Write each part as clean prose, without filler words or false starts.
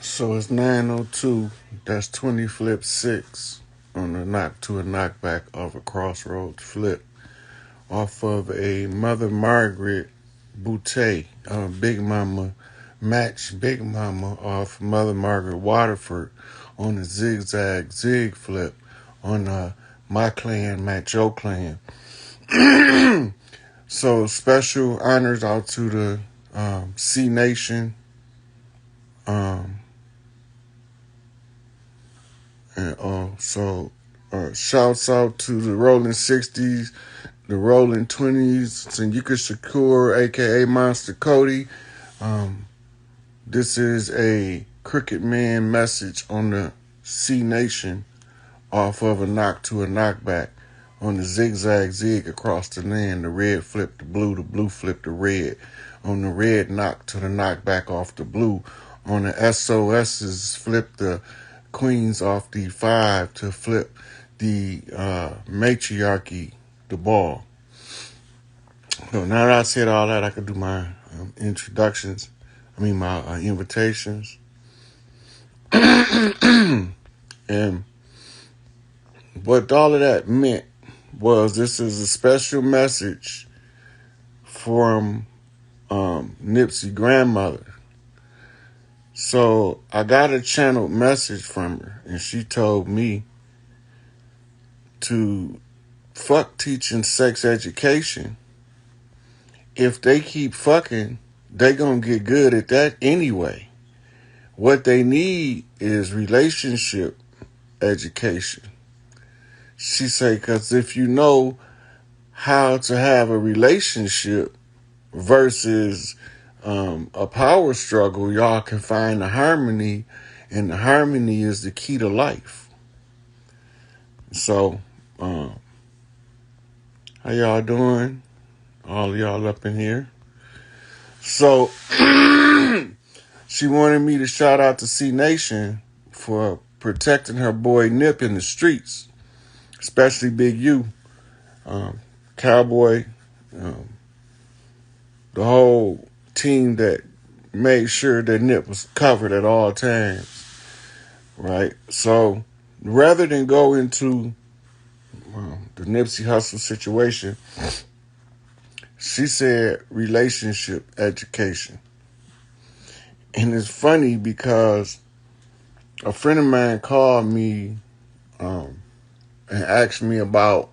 So it's 9:02. That's 20 flip 6 on the knock to a knockback of a crossroads flip off of a Mother Margaret Buttea, Big Mama match Big Mama off Mother Margaret Waterford on the zigzag zig flip on my clan match your clan. So special honors out to the C Nation. Um, And shouts out to the Rolling 60s, the Rolling 20s, Senyuka Shakur, a.k.a. Monster Cody. This is a Cricket Man message on the C Nation off of a knock to a knockback on the zigzag zig across the land. The red flipped the blue flipped the red. On the red knock to the knockback off the blue. On the SOS's flip the queens off the 5 to flip the matriarchy, the ball. So now that I said all that, I could do my invitations. And what all of that meant was this is a special message from Nipsey's grandmother. So I got a channeled message from her, and she told me to fuck teaching sex education. If they keep fucking, they gonna get good at that anyway. What they need is relationship education. She say, because if you know how to have a relationship versus a power struggle, y'all can find the harmony, and the harmony is the key to life. So, how y'all doing? All y'all up in here. So, she wanted me to shout out to C Nation for protecting her boy Nip in the streets, especially Big U, Cowboy, the whole team that made sure that Nip was covered at all times, right? So rather than go into the Nipsey Hussle situation, she said relationship education. And it's funny because a friend of mine called me and asked me about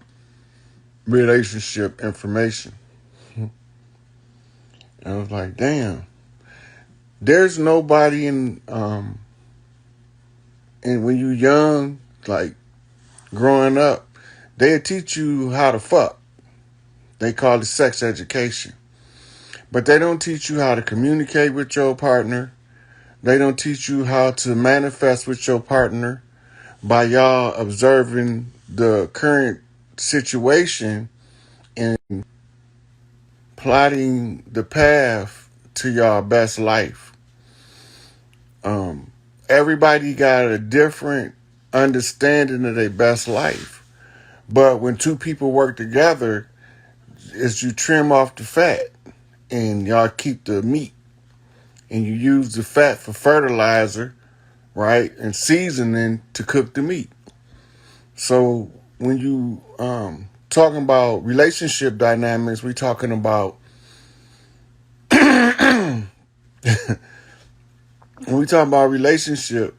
relationship information. And I was like, damn. There's nobody and when you're young, like growing up, they'll teach you how to fuck. They call it sex education. But they don't teach you how to communicate with your partner. They don't teach you how to manifest with your partner by y'all observing the current situation and plotting the path to your best life. Everybody got a different understanding of their best life. But when two people work together, is you trim off the fat and y'all keep the meat. And you use the fat for fertilizer, right? And seasoning to cook the meat. So when you talking about relationship dynamics, we talking about when we talk about relationship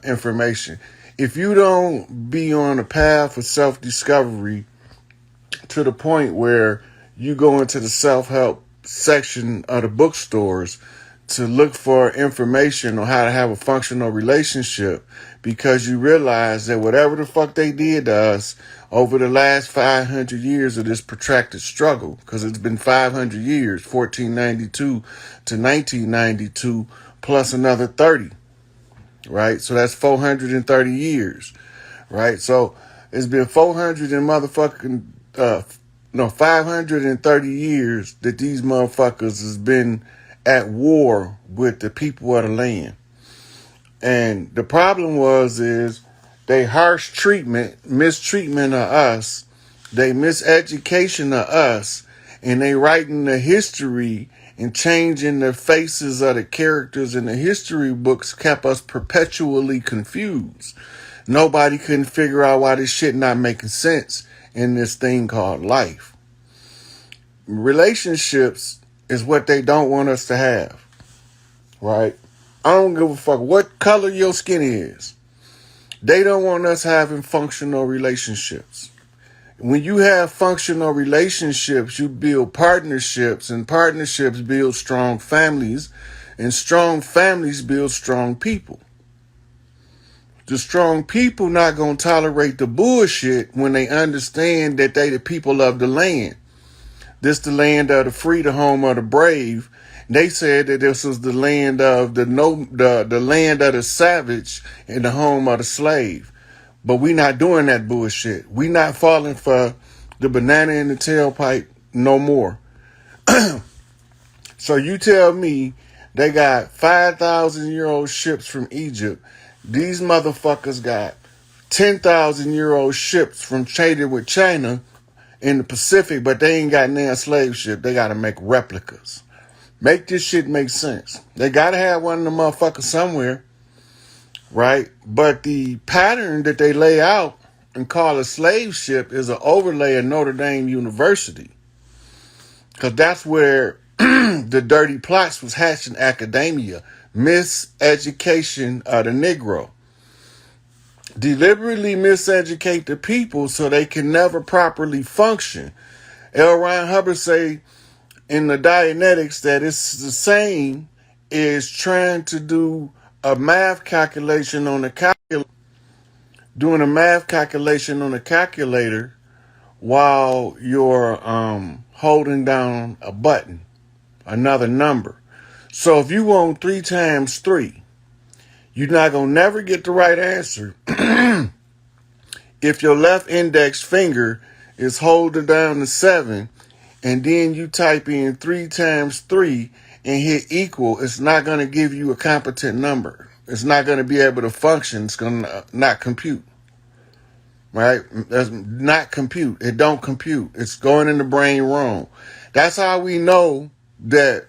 information, if you don't be on a path of self-discovery to the point where you go into the self-help section of the bookstores to look for information on how to have a functional relationship, because you realize that whatever the fuck they did to us over the last 500 years of this protracted struggle, because it's been 500 years, 1492 to 1992, plus another 30, right? So that's 430 years, right? So it's been 530 years that these motherfuckers has been at war with the people of the land. And the problem is they harsh treatment, mistreatment of us, they miseducation of us, and they writing the history and changing the faces of the characters in the history books kept us perpetually confused. Nobody couldn't figure out why this shit not making sense in this thing called life. Relationships is what they don't want us to have, right? I don't give a fuck what color your skin is. They don't want us having functional relationships. When you have functional relationships, you build partnerships, and partnerships build strong families, and strong families build strong people. The strong people not going to tolerate the bullshit when they understand that they the people of the land. This the land of the free, the home of the brave. They said that this was the land of the land of the savage and the home of the slave. But we not doing that bullshit. We not falling for the banana in the tailpipe no more. So you tell me they got 5,000-year-old ships from Egypt. These motherfuckers got 10,000-year-old ships from traded with China in the Pacific, but they ain't got no slave ship. They got to make replicas. Make this shit make sense. They got to have one of them motherfuckers somewhere, right? But the pattern that they lay out and call a slave ship is an overlay of Notre Dame University. Because that's where the dirty plots was hatched in academia. Miseducation of the Negro. Deliberately miseducate the people so they can never properly function. L. Ron Hubbard say in the Dianetics that it's the same as trying to do a math calculation on a calculator, doing a math calculation on a calculator while you're holding down a button, another number. So if you want 3 times 3, you're not going to never get the right answer if your left index finger is holding down the 7 and then you type in 3 times 3 and hit equal. It's not going to give you a competent number. It's not going to be able to function. It's going to not compute. Right? That's not compute. It don't compute. It's going in the brain wrong. That's how we know that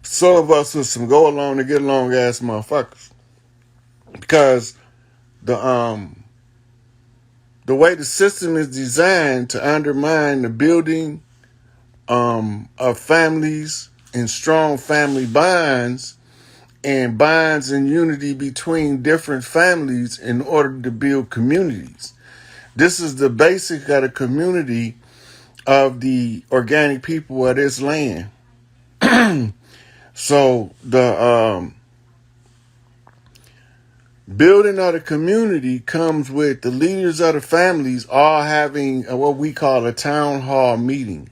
some of us are some go along to get along ass motherfuckers. Because the way the system is designed to undermine the building of families and strong family bonds and bonds and unity between different families in order to build communities. This is the basic of the community of the organic people of this land. So the building of the community comes with the leaders of the families all having what we call a town hall meeting.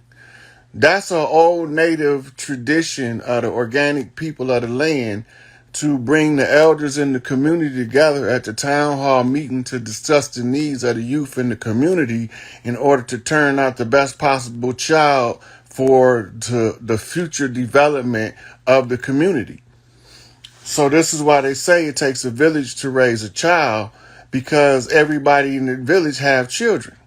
That's an old native tradition of the organic people of the land to bring the elders in the community together at the town hall meeting to discuss the needs of the youth in the community in order to turn out the best possible child for the future development of the community. So this is why they say it takes a village to raise a child, because everybody in the village have children.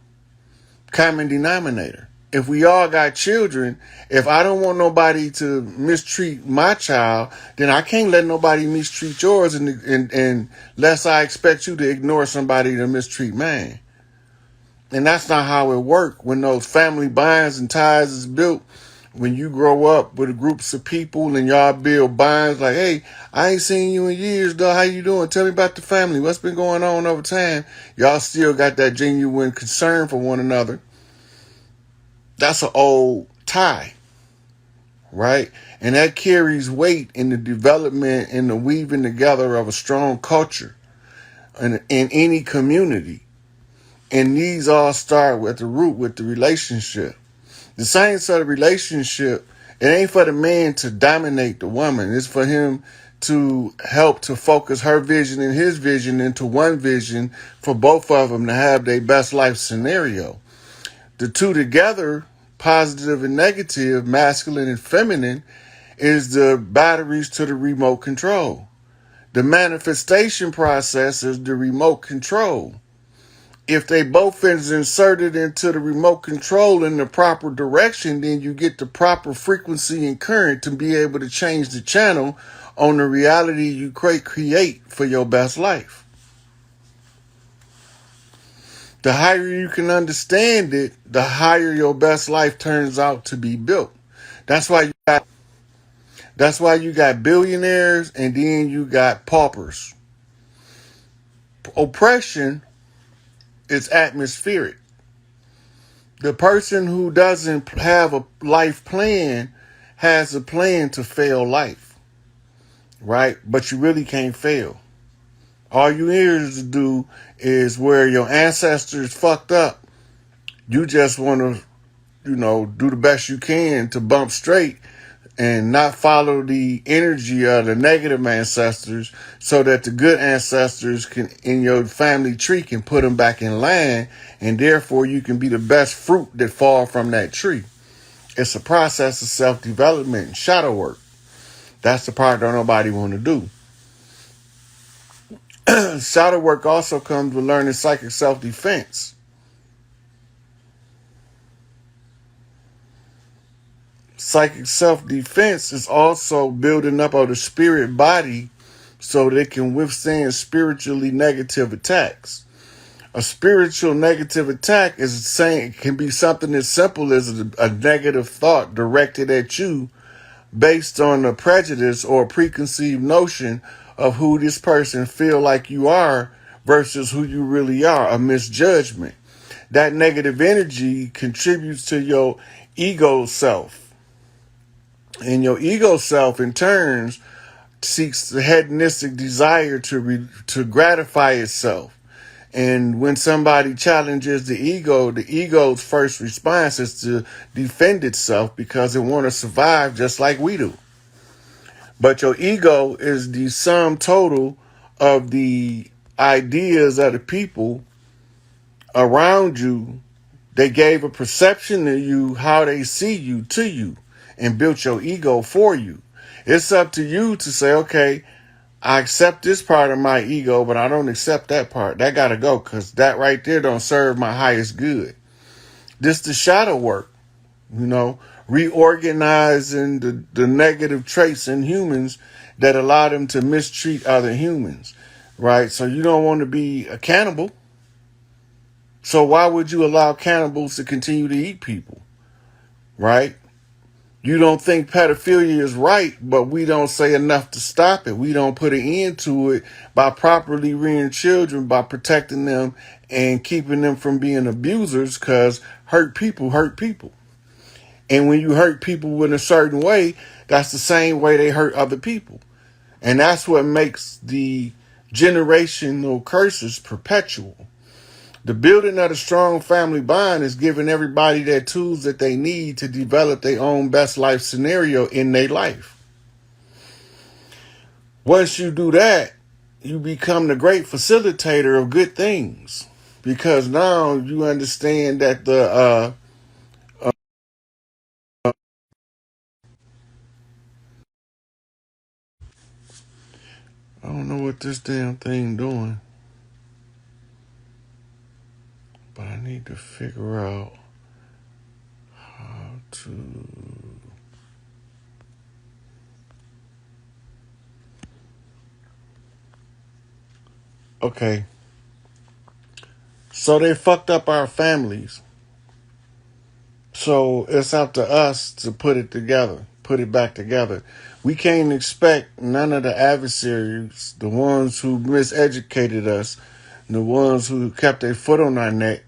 Common denominator. If we all got children, if I don't want nobody to mistreat my child, then I can't let nobody mistreat yours unless I expect you to ignore somebody to mistreat mine. And that's not how it works. When those family bonds and ties is built, when you grow up with groups of people and y'all build bonds like, hey, I ain't seen you in years, though. How you doing? Tell me about the family. What's been going on over time? Y'all still got that genuine concern for one another. That's an old tie, right? And that carries weight in the development and the weaving together of a strong culture in any community. And these all start at the root with the relationship. The science of the relationship, it ain't for the man to dominate the woman. It's for him to help to focus her vision and his vision into one vision for both of them to have their best life scenario. The two together, positive and negative, masculine and feminine, is the batteries to the remote control. The manifestation process is the remote control. if they both is inserted into the remote control in the proper direction, then you get the proper frequency and current to be able to change the channel on the reality you create for your best life. The higher you can understand it, the higher your best life turns out to be built. That's why you got billionaires and then you got paupers. Oppression is atmospheric. The person who doesn't have a life plan has a plan to fail life, right? But you really can't fail. All you here to do is where your ancestors fucked up. You just want to, do the best you can to bump straight and not follow the energy of the negative ancestors so that the good ancestors can in your family tree can put them back in line, and therefore you can be the best fruit that fall from that tree. It's a process of self-development and shadow work. That's the part that nobody want to do. Shadow work also comes with learning psychic self-defense. Psychic self-defense is also building up of the spirit body so they can withstand spiritually negative attacks. A spiritual negative attack can be something as simple as a negative thought directed at you based on a prejudice or a preconceived notion of who this person feel like you are versus who you really are, a misjudgment. That negative energy contributes to your ego self. And your ego self, in turn, seeks the hedonistic desire to gratify itself. And when somebody challenges the ego's first response is to defend itself because it wants to survive just like we do. But your ego is the sum total of the ideas of the people around you. They gave a perception to you, how they see you, to you, and built your ego for you. It's up to you to say, okay, I accept this part of my ego, but I don't accept that part. That got to go because that right there don't serve my highest good. This the shadow work, reorganizing the negative traits in humans that allow them to mistreat other humans, right? So you don't want to be a cannibal. So why would you allow cannibals to continue to eat people, right? You don't think pedophilia is right, but we don't say enough to stop it. We don't put an end to it by properly rearing children, by protecting them and keeping them from being abusers, because hurt people hurt people. And when you hurt people in a certain way, that's the same way they hurt other people. And that's what makes the generational curses perpetual. The building of a strong family bond is giving everybody their tools that they need to develop their own best life scenario in their life. Once you do that, you become the great facilitator of good things, because now you understand that I don't know what this damn thing doing, but I need to figure out how to. Okay. So they fucked up our families. So it's up to us to put it back together. We can't expect none of the adversaries, the ones who miseducated us, the ones who kept their foot on our neck,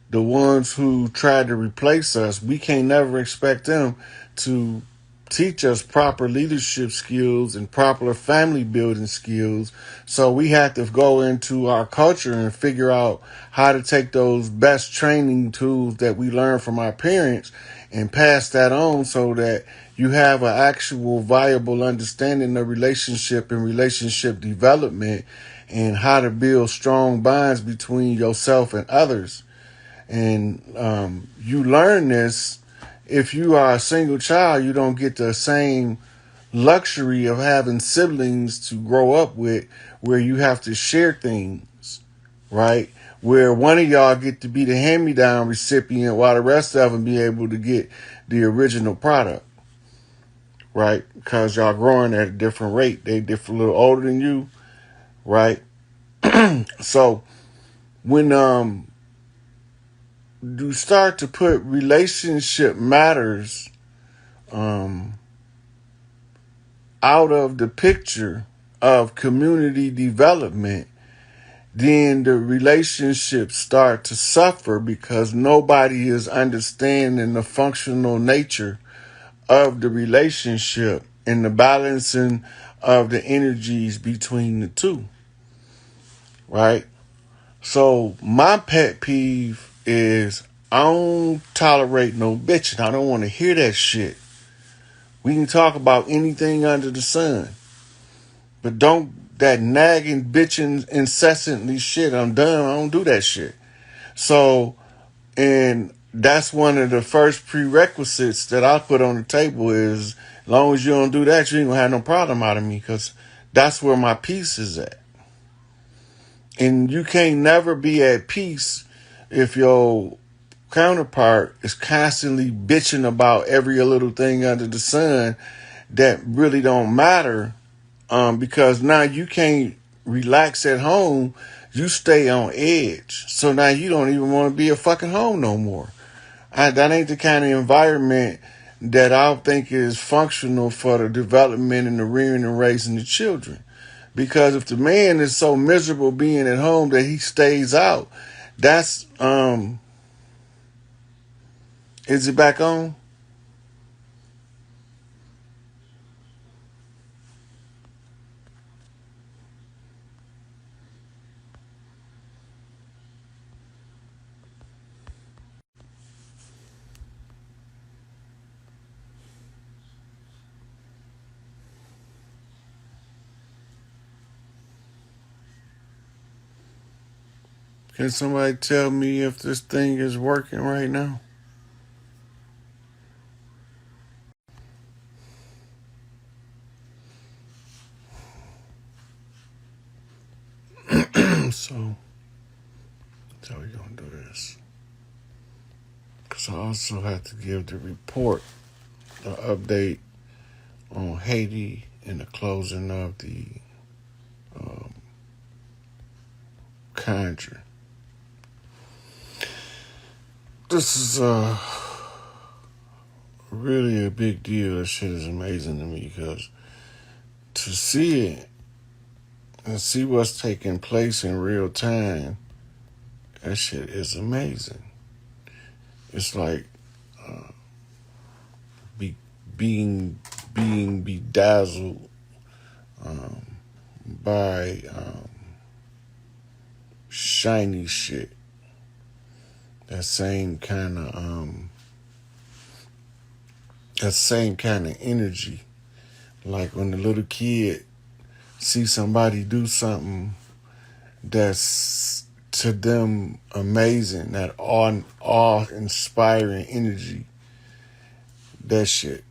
the ones who tried to replace us. We can't never expect them to teach us proper leadership skills and proper family building skills. So we have to go into our culture and figure out how to take those best training tools that we learned from our parents and pass that on so that you have an actual viable understanding of relationship and relationship development and how to build strong bonds between yourself and others. And you learn this. If you are a single child, you don't get the same luxury of having siblings to grow up with where you have to share things, right? where one of y'all get to be the hand-me-down recipient while the rest of them be able to get the original product, right? Because y'all growing at a different rate. They different, a little older than you, right? So when you start to put relationship matters out of the picture of community development, then the relationships start to suffer because nobody is understanding the functional nature of the relationship and the balancing of the energies between the two, right? So my pet peeve is I don't tolerate no bitching. I don't want to hear that shit. We can talk about anything under the sun, but don't that nagging, bitching, incessantly shit. I'm done. I don't do that shit. So, and that's one of the first prerequisites that I put on the table is as long as you don't do that, you ain't gonna have no problem out of me because that's where my peace is at. And you can't never be at peace if your counterpart is constantly bitching about every little thing under the sun that really don't matter, because now you can't relax at home. You stay on edge. So now you don't even want to be a fucking home no more. That ain't the kind of environment that I think is functional for the development and the rearing and raising the children. Because if the man is so miserable being at home that he stays out, that's is it back on? Can somebody tell me if this thing is working right now? So, that's how we gonna do this. Because I also have to give the report, the update on Haiti and the closing of the um, conjure. This is really a big deal. This shit is amazing to me because to see it and see what's taking place in real time, that shit is amazing. It's like uh, be, being bedazzled um, by shiny shit. That same kind of energy. Like when the little kid see somebody do something that's to them amazing, that awe-inspiring energy, that shit.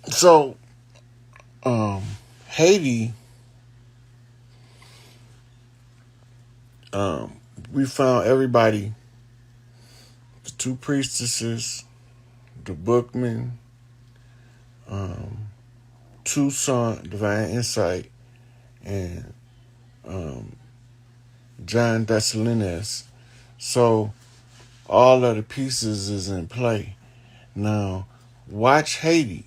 So, Haiti, we found everybody, the two priestesses, the bookman, Tucson, Divine Insight, and John Dessalines. So all of the pieces is in play. Now, watch Haiti,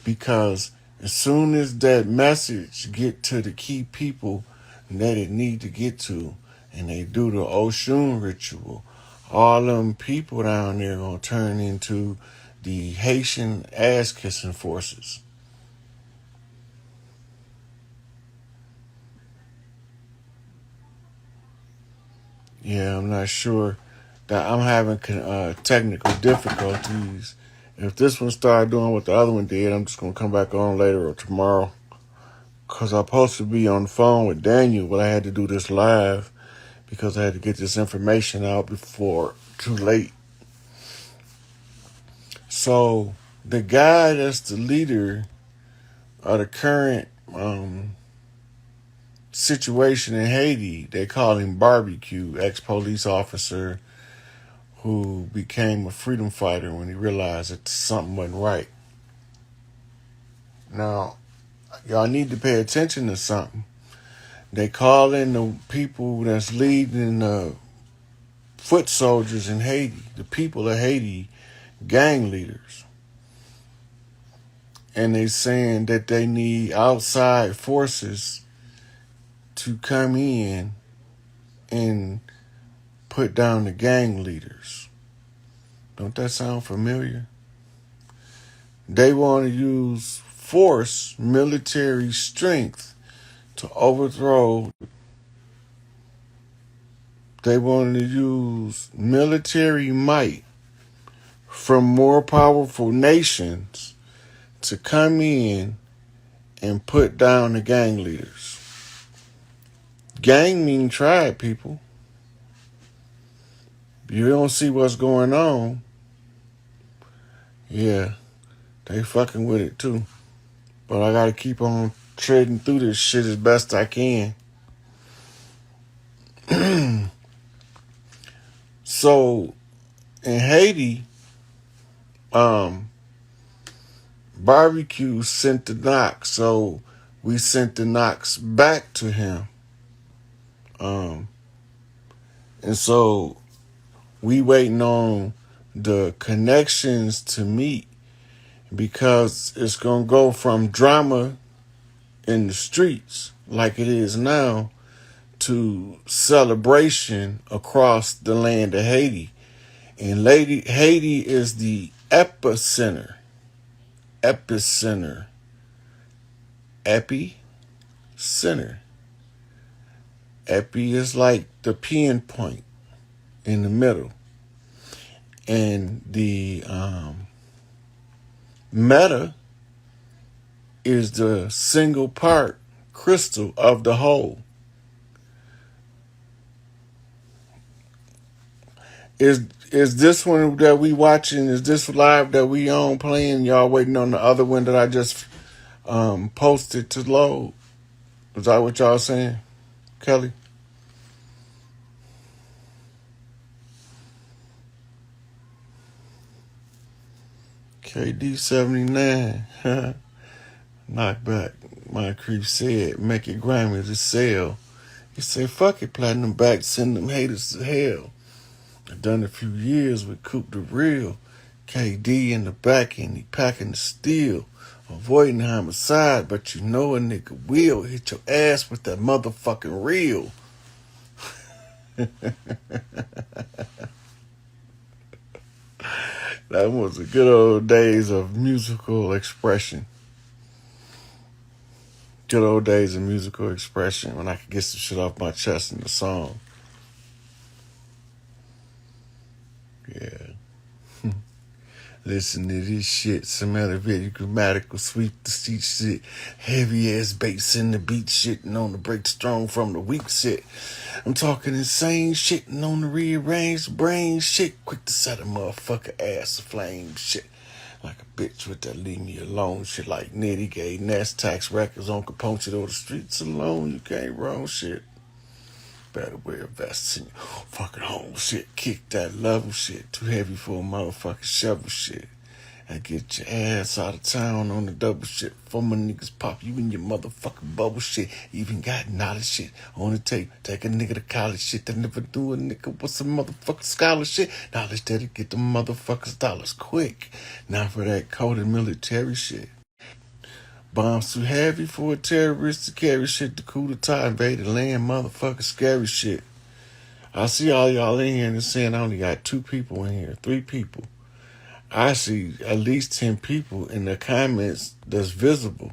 because as soon as that message get to the key people that it need to get to, and they do the Oshun ritual, all them people down there gonna turn into the Haitian ass-kissing forces. Yeah, I'm not sure that I'm having technical difficulties. If this one started doing what the other one did, I'm just going to come back on later or tomorrow. Because I'm supposed to be on the phone with Daniel, but I had to do this live because I had to get this information out before too late. So the guy that's the leader of the current situation in Haiti. They call him Barbecue, ex-police officer who became a freedom fighter when he realized that something wasn't right. Now, y'all need to pay attention to something. They call in the people that's leading the foot soldiers in Haiti, the people of Haiti, gang leaders. And they saying that they need outside forces to come in and put down the gang leaders. Don't that sound familiar? They want to use force, military strength to overthrow. They want to use military might from more powerful nations to come in and put down the gang leaders. Gang mean tribe, people. You don't see what's going on. Yeah, they fucking with it too. But I gotta keep on treading through this shit as best I can. So, in Haiti, Barbecue sent the knock, so we sent the knocks back to him. And so we waiting on the connections to meet because it's going to go from drama in the streets like it is now to celebration across the land of Haiti. And Haiti is the epicenter. Epicenter. Epi is like the pinpoint in the middle. And the meta is the single part crystal of the whole. Is this one that we watching, is this live that we on playing? Y'all waiting on the other one that I just posted to load? Is that what y'all saying, Kelly? KD79. Knockback. My creep said, make it grimy to sell. He said, fuck it, platinum back, send them haters to hell. I done a few years with Coop the Real. KD in the back and he packing the steel. Avoiding homicide, but you know a nigga will hit your ass with that motherfucking reel. That was the good old days of musical expression. Good old days of musical expression when I could get some shit off my chest in the song. Yeah. Listen to this shit. Some elevated grammatical sweep the seat shit. Heavy ass bass in the beat shit and on the break strong from the weak shit. I'm talking insane shit and on the rearranged brain shit. Quick to set a motherfucker ass aflame shit. Like a bitch with that leave me alone shit like Nitty Gay, Nest Tax Records on Caponche or the streets alone. You can't wrong shit. Better wear vests in your fucking home shit. Kick that level shit. Too heavy for a motherfucking shovel shit. And get your ass out of town on the double shit. For my niggas pop you in your motherfucking bubble shit. Even got knowledge shit on the tape. Take a nigga to college shit that never do a nigga with some motherfucking scholar shit. Knowledge that'll get the motherfuckers dollars quick. Now for that coded military shit. Bombs too heavy for a terrorist to carry shit. The coup d'etat invaded land, motherfucking scary shit. I see all y'all in here and it's saying I only got 2 people in here, 3 people. I see at least 10 people in the comments that's visible.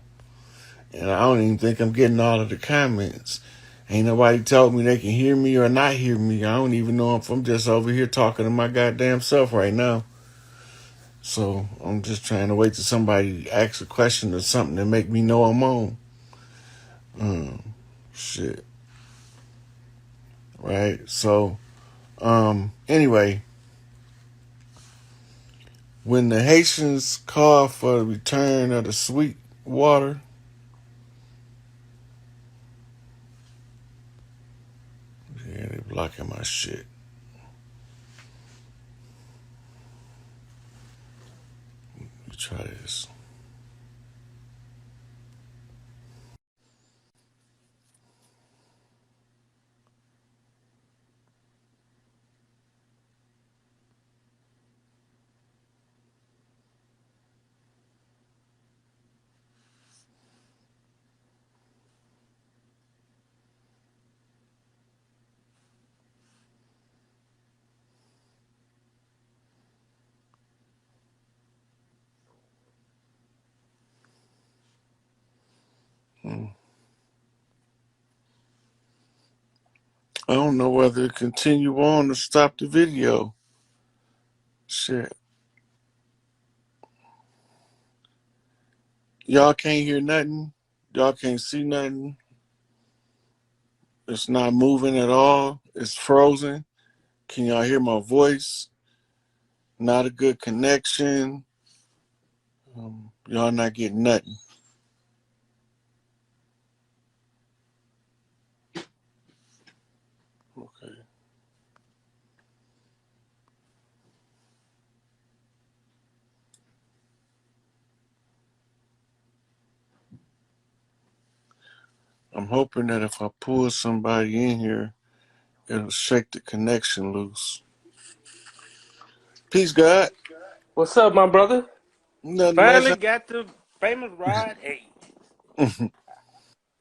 And I don't even think I'm getting all of the comments. Ain't nobody told me they can hear me or not hear me. I don't even know if I'm just over here talking to my goddamn self right now. So I'm just trying to wait till somebody asks a question or something to make me know I'm on. Shit. Right? So, anyway, when the Haitians called for the return of the sweet water, Blocking my shit. Let me try this. I don't know whether to continue on or stop the video. Shit. Y'all can't hear nothing. Y'all can't see nothing. It's not moving at all. It's frozen. Can y'all hear my voice? Not a good connection. Y'all not getting nothing. Okay. I'm hoping that if I pull somebody in here, it'll shake the connection loose. Peace, God. What's up, my brother? Nothing much. Finally got the famous ride. Hey.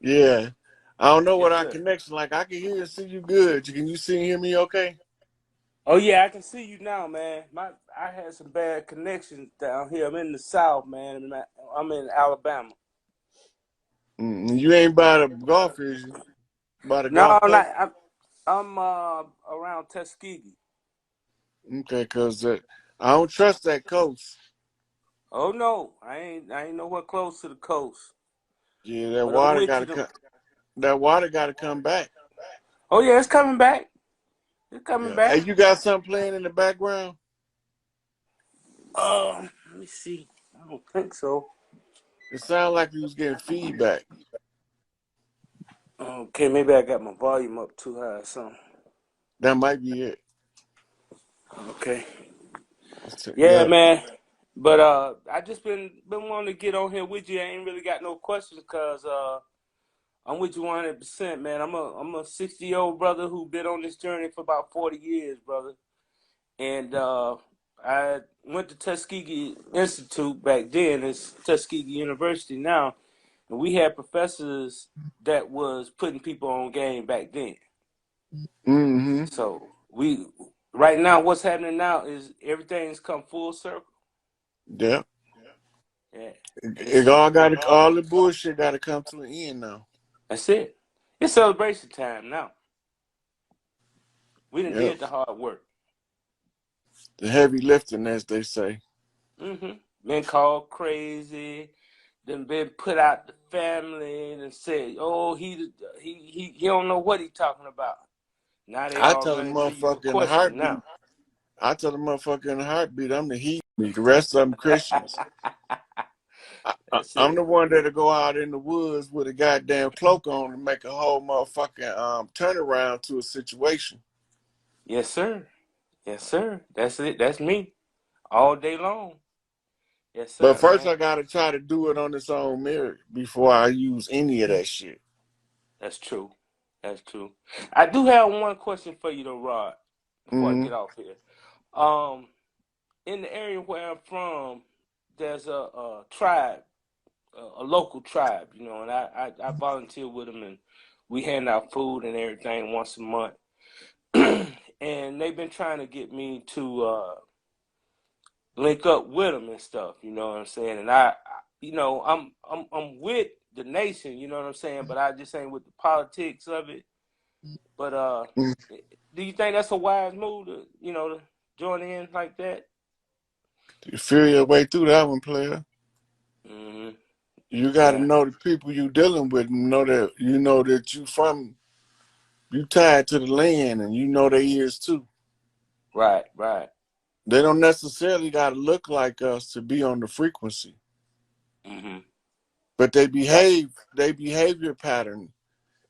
Yeah. I don't know what Yes, our sir. connection like. I can hear and see you good. Can you see and hear me okay? Oh yeah, I can see you now, man. I had some bad connections down here. I'm in the South, man. I'm in Alabama. You ain't by the golf, is you? By the No, golf I'm course? not. I'm around Tuskegee. Okay, because I don't trust that coast. Oh no, I ain't nowhere close to the coast. Yeah, that But I'm water with got you. to come. That water got to come back. Oh yeah, it's coming back. It's coming Yeah. Hey, back. you got something playing in the background? Let me see. I don't think so. It sounded like you was getting feedback. Okay, maybe I got my volume up too high or something. That might be it. Okay. Yeah, Yeah. man. But I just been wanting to get on here with you. I ain't really got no questions because I'm with you 100%, man. I'm a 60-year-old brother who been on this journey for about 40 years, brother. And I went to Tuskegee Institute back then. It's Tuskegee University now, and we had professors that was putting people on game back then. Mm-hmm. So we right now, what's happening now is everything's come full circle. Yeah. Yeah, It it's all got to, all the bullshit got to come to an end now. that's it. It's celebration time now. We done Yep. did the hard work. The heavy lifting, as they say. Been called crazy. Then been put out the family and said, "Oh, he don't know what he talking about." Now they I all tell a running to you for motherfucker in a question heartbeat. now. I tell a motherfucker in a heartbeat, I'm the heat. The rest of them Christians. That's I'm the it. one that'll go out in the woods with a goddamn cloak on and make a whole motherfucking turnaround to a situation. Yes, sir. Yes, sir. That's it. That's me all day long. Yes, But sir, first, man. I gotta try to do it on its own merit before I use any of that shit. That's true. That's true. I do have one question for you, though, Rod. Before I Mm-hmm. get off here, um, in the area where I'm from, there's a tribe, a local tribe, and I volunteer with them, and we hand out food and everything once a month. And they've been trying to get me to link up with them and stuff. You know what I'm saying? And I'm with the nation. You know what I'm saying? But I just ain't with the politics of it. But do you think that's a wise move to join in like that? You feel your way through that one, player. Hmm. You got to Yeah. know the people you dealing with, and know that you tied to the land, and you know their ears too. Right. Right. They don't necessarily got to look like us to be on the frequency, Hmm. but they Right. behave. Their behavior pattern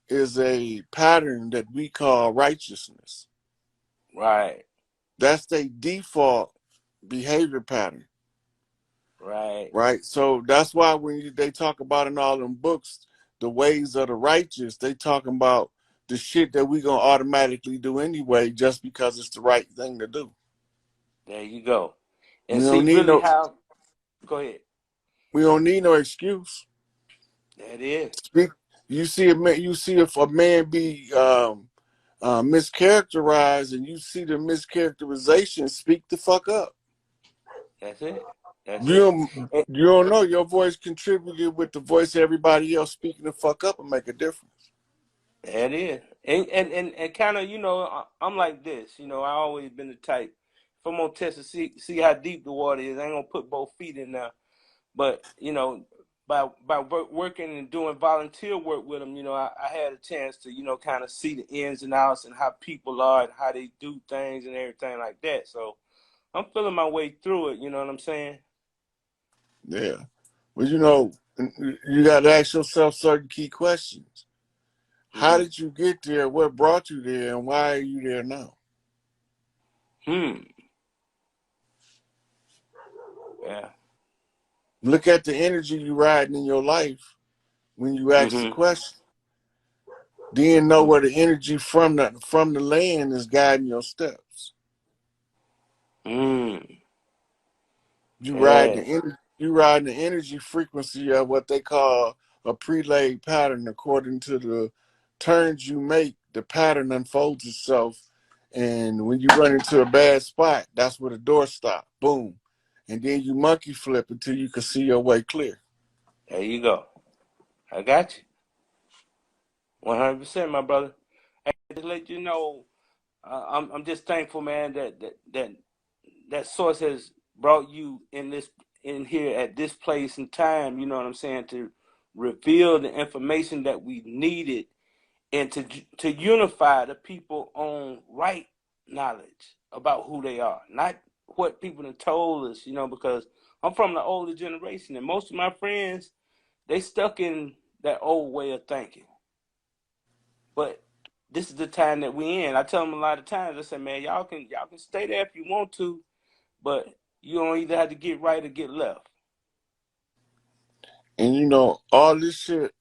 is a pattern that we call righteousness. Right. That's their default behavior pattern, Right. right? So that's why when they talk about in all them books, the ways of the righteous, they talking about the shit that we gonna automatically do anyway, just because it's the right thing to do. There you go. And We don't see, need really no, how. Go ahead. we don't need no excuse. That is. Speak. You see a man. You see if a man be mischaracterized, and you see the mischaracterization. Speak the fuck up. That's it. That's You it. don't, And, you don't know your voice contributed with the voice of everybody else speaking the fuck up and make a difference. that is. And kind of, I'm like this. I always been the type. If I'm gonna test to see how deep the water is, I ain't gonna put both feet in there. But by working and doing volunteer work with them, I had a chance to kind of see the ins and outs and how people are and how they do things and everything like that. So I'm feeling my way through it. You know what I'm saying? Yeah. Well, you got to ask yourself certain key questions. How Hmm. did you get there? What brought you there? And why are you there now? Hmm. Yeah. Look at the energy you riding in your life when you ask the Hmm. question. Then know where the energy from the land is guiding your steps. Hmm. You ride the Yes. energy. You ride the energy frequency of what they call a prelayed pattern. According to the turns you make, the pattern unfolds itself. And when you run into a bad spot, that's where the door stops. Boom. And then you monkey flip until you can see your way clear. There you go. I got you. 100%, my brother. Hey, just let you know, I'm just thankful, man, that source has brought you in here at this place and time. You know what I'm saying, to reveal the information that we needed and to unify the people on right knowledge about who they are, not what people have told us. Because I'm from the older generation, and most of my friends, they stuck in that old way of thinking. But this is the time that we in. I tell them a lot of times. I say, man, y'all can stay there if you want to, but you don't either have to get right or get left. And all this shit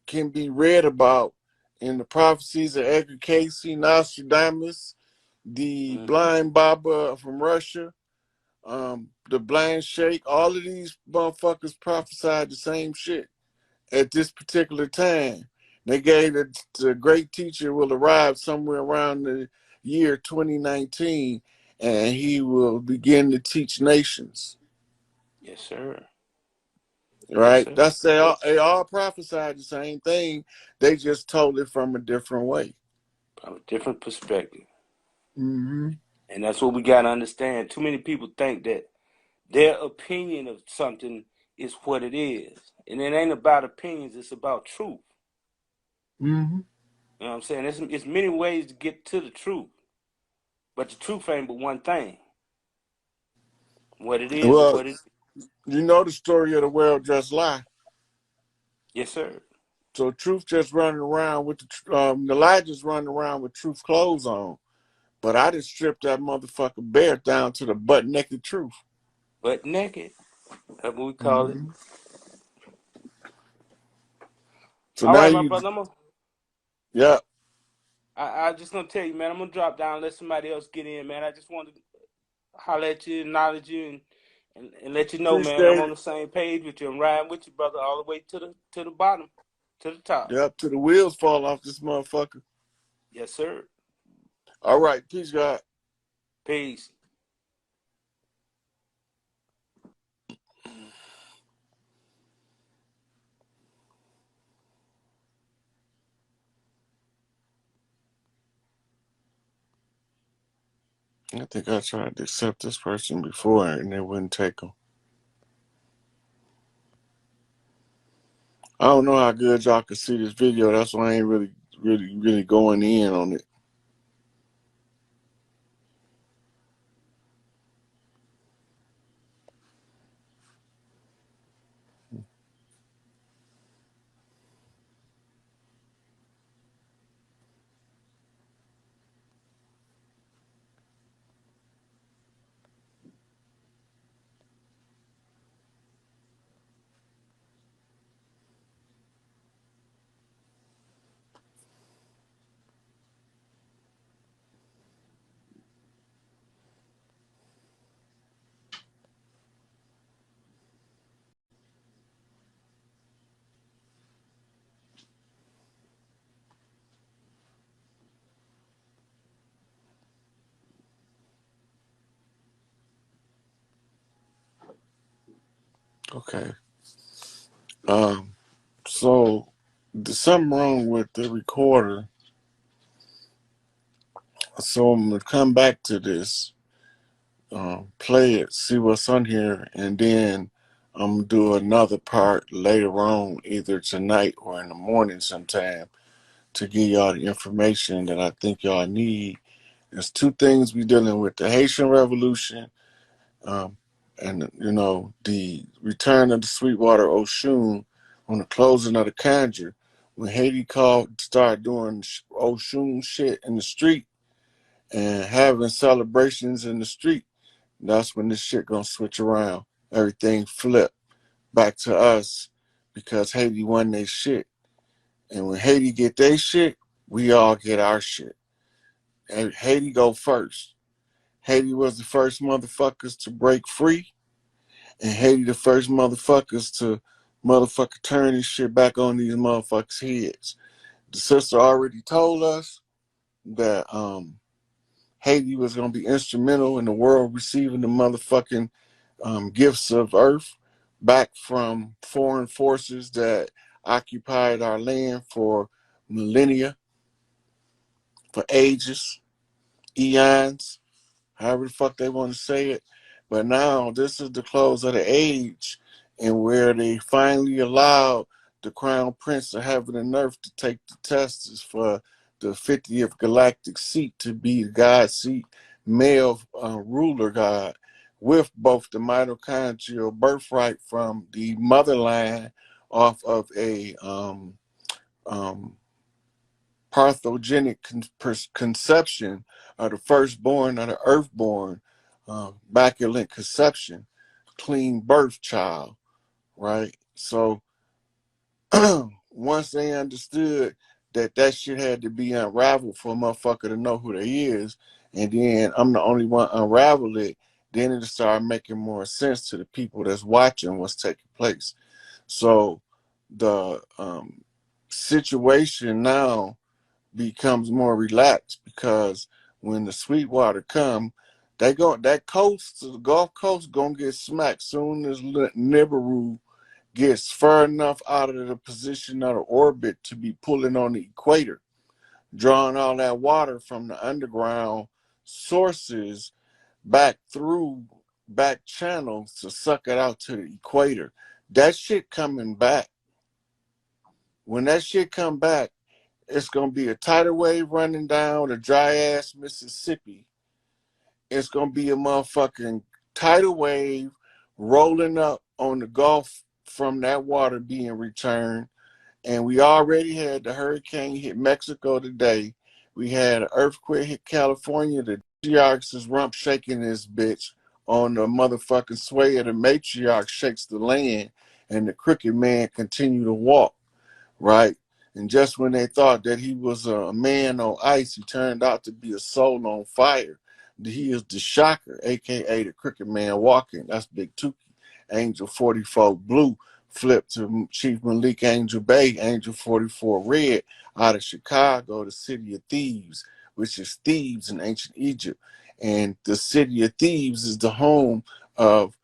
can be read about in the prophecies of Edgar Casey, Nostradamus, the Mm. blind Baba from Russia, the blind sheikh. All of these motherfuckers prophesied the same shit at this particular time. They gave the great teacher will arrive somewhere around the year 2019, and he will begin to teach nations. Yes, sir. Yes, Right? sir. They all prophesied the same thing. They just told it from a different way. From a different perspective. Mm-hmm. And that's what we got to understand. Too many people think that their opinion of something is what it is. And it ain't about opinions, it's about truth. Mm-hmm. You know what I'm saying? It's many ways to get to the truth. But the truth ain't but one thing. What it is Well, what it is. you know the story of the world just lie. Yes, sir. So truth just running around with the lie just running around with truth clothes on. But I just stripped that motherfucker bare down to the butt naked truth. But naked. That's what we call it. Mm-hmm. So All now right, my you, brother. yeah, I just gonna tell you, man. I'm gonna drop down, let somebody else get in, man. I just wanted to holler at you, acknowledge you, and let you know, man. I'm appreciate on it. the same page with you. I'm riding with you, brother, all the way to the bottom, to the top. Yep, till the wheels fall off this motherfucker. Yes, sir. All right, peace, God. Peace. I think I tried to accept this person before and it wouldn't take them. I don't know how good y'all can see this video. That's why I ain't really going in on it. Okay. Um, so there's something wrong with the recorder. So I'm gonna come back to this, play it, see what's on here, and then I'm gonna do another part later on, either tonight or in the morning sometime, to give y'all the information that I think y'all need. There's two things we dealing with: the Haitian Revolution, um, and the return of the Sweetwater Oshun on the closing of the conjure. When Haiti called, started doing Oshun shit in the street and having celebrations in the street, that's when this shit gonna switch around. Everything flip back to us because Haiti won their shit. And when Haiti get their shit, we all get our shit. And Haiti go first. Haiti was the first motherfuckers to break free. And Haiti the first motherfuckers to motherfucker turn this shit back on these motherfuckers' heads. The sister already told us that Haiti was gonna be instrumental in the world receiving the motherfucking gifts of earth back from foreign forces that occupied our land for millennia, for ages, eons, however the fuck they want to say it. But now this is the close of the age, and where they finally allowed the crown prince of heaven and earth to take the test for the 50th galactic seat to be the God seat, male ruler God, with both the mitochondrial birthright from the motherline off of a um, parthogenic conception of the firstborn of the earthborn, baculate conception, clean birth child, right? So once they understood that that shit had to be unraveled for a motherfucker to know who they is, and then I'm the only one unravel it, then it started making more sense to the people that's watching what's taking place. So the situation now becomes more relaxed because when the Sweetwater come, they go that coast, the Gulf Coast, gonna get smacked soon as Nibiru gets far enough out of the position of the orbit to be pulling on the equator, drawing all that water from the underground sources back through back channels to suck it out to the equator. That shit coming back. When that shit come back, it's gonna be a tidal wave running down a dry ass Mississippi. It's gonna be a motherfucking tidal wave rolling up on the Gulf from that water being returned. And we already had the hurricane hit Mexico today. We had an earthquake hit California. The matriarchs is rump shaking this bitch on the motherfucking sway of the matriarch shakes the land, and the crooked man continue to walk, right? And just when they thought that he was a man on ice, he turned out to be a soul on fire. He is the shocker, aka the crooked man walking. That's Big Tukey. Angel 44 Blue flipped to Chief Malik Angel Bay, Angel 44 Red out of Chicago, the city of Thebes, which is Thebes in ancient Egypt. And the city of Thebes is the home of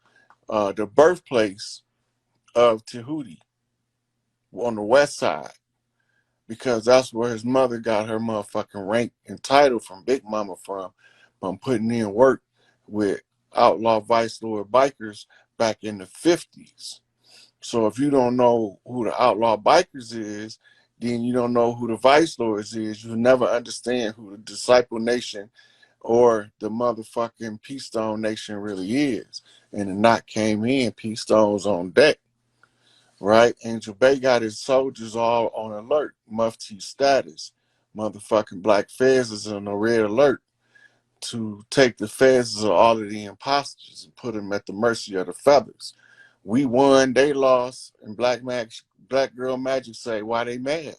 the birthplace of Tahuti on the west side, because that's where his mother got her motherfucking rank and title from Big Mama from putting in work with outlaw vice lord bikers back in the 50s. So if you don't know who the outlaw bikers is, then you don't know who the vice lords is. You'll never understand who the disciple nation or the motherfucking Peace Stone Nation really is. And the knot came in, Peace Stone's on deck. Right? Angel Bay got his soldiers all on alert, mufti status. Motherfucking Black Fez is on a red alert to take the fezes of all of the imposters and put them at the mercy of the feathers. We won, they lost, and Black Girl Magic say, why they mad?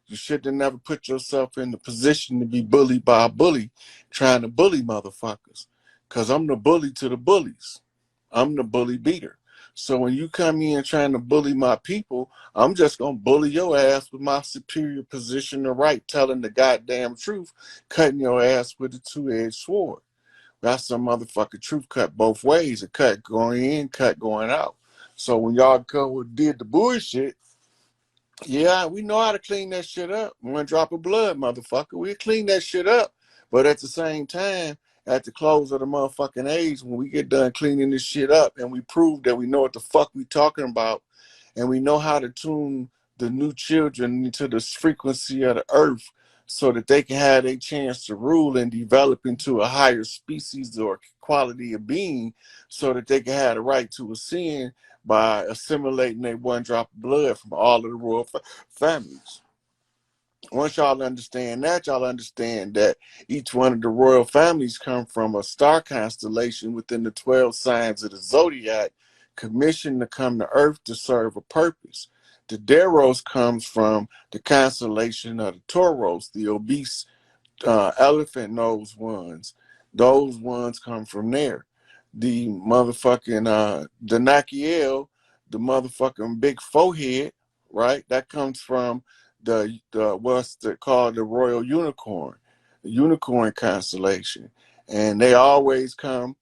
You should have never put yourself in the position to be bullied by a bully trying to bully motherfuckers. Because I'm the bully to the bullies. I'm the bully beater. So when you come in trying to bully my people, I'm just going to bully your ass with my superior position to right, telling the goddamn truth, cutting your ass with a two-edged sword. That's some motherfucking truth cut both ways, a cut going in, cut going out. So when y'all did the bullshit, yeah, we know how to clean that shit up. One drop of blood, motherfucker. We'll clean that shit up. But at the same time, at the close of the motherfucking age, when we get done cleaning this shit up and we prove that we know what the fuck we talking about and we know how to tune the new children into the frequency of the earth so that they can have a chance to rule and develop into a higher species or quality of being so that they can have the right to ascend by assimilating a one drop of blood from all of the royal families. Once y'all understand that, y'all understand that each one of the royal families come from a star constellation within the 12 signs of the zodiac, commissioned to come to Earth to serve a purpose. The Deros comes from the constellation of the Tauros, the obese elephant nose ones. Those ones come from there. The motherfucking the Nakiel, the motherfucking big forehead, right? That comes from the what's called the royal unicorn, the unicorn constellation, and they always come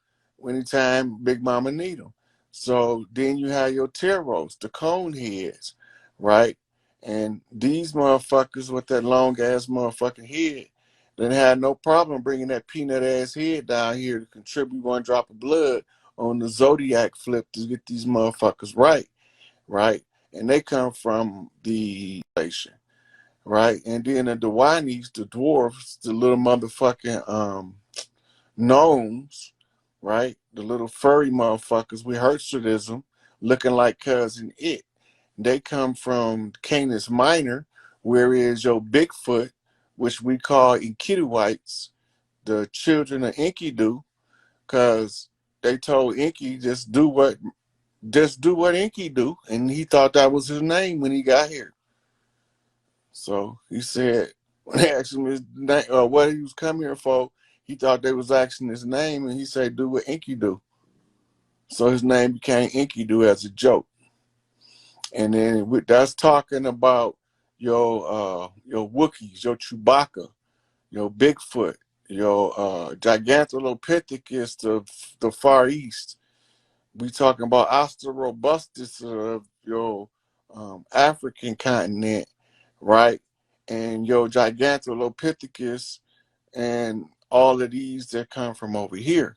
anytime Big Mama need them. So then you have your Teros, the cone heads, right? And these motherfuckers with that long ass motherfucking head, then had no problem bringing that peanut ass head down here to contribute one drop of blood on the zodiac flip to get these motherfuckers right, right? And they come from the nation, right? And then the Dwanis, the dwarfs, the little motherfucking gnomes, right? The little furry motherfuckers with Hertzianism looking like cousin it. They come from Canis Minor, whereas your Bigfoot, which we call Enkiduites, the children of Enkidu, because they told Enki just do what Enki do, and he thought that was his name when he got here. So he said when they asked him his name, what he was coming here for, he thought they was asking his name, and he said do what Enki do. So his name became Enkidu as a joke. And then that's talking about your Wookiees, your Chewbacca, your Bigfoot, your Gigantolopithecus of the Far East. We talking about Australorobustus of your African continent, right? And your Gigantolopithecus and all of these that come from over here.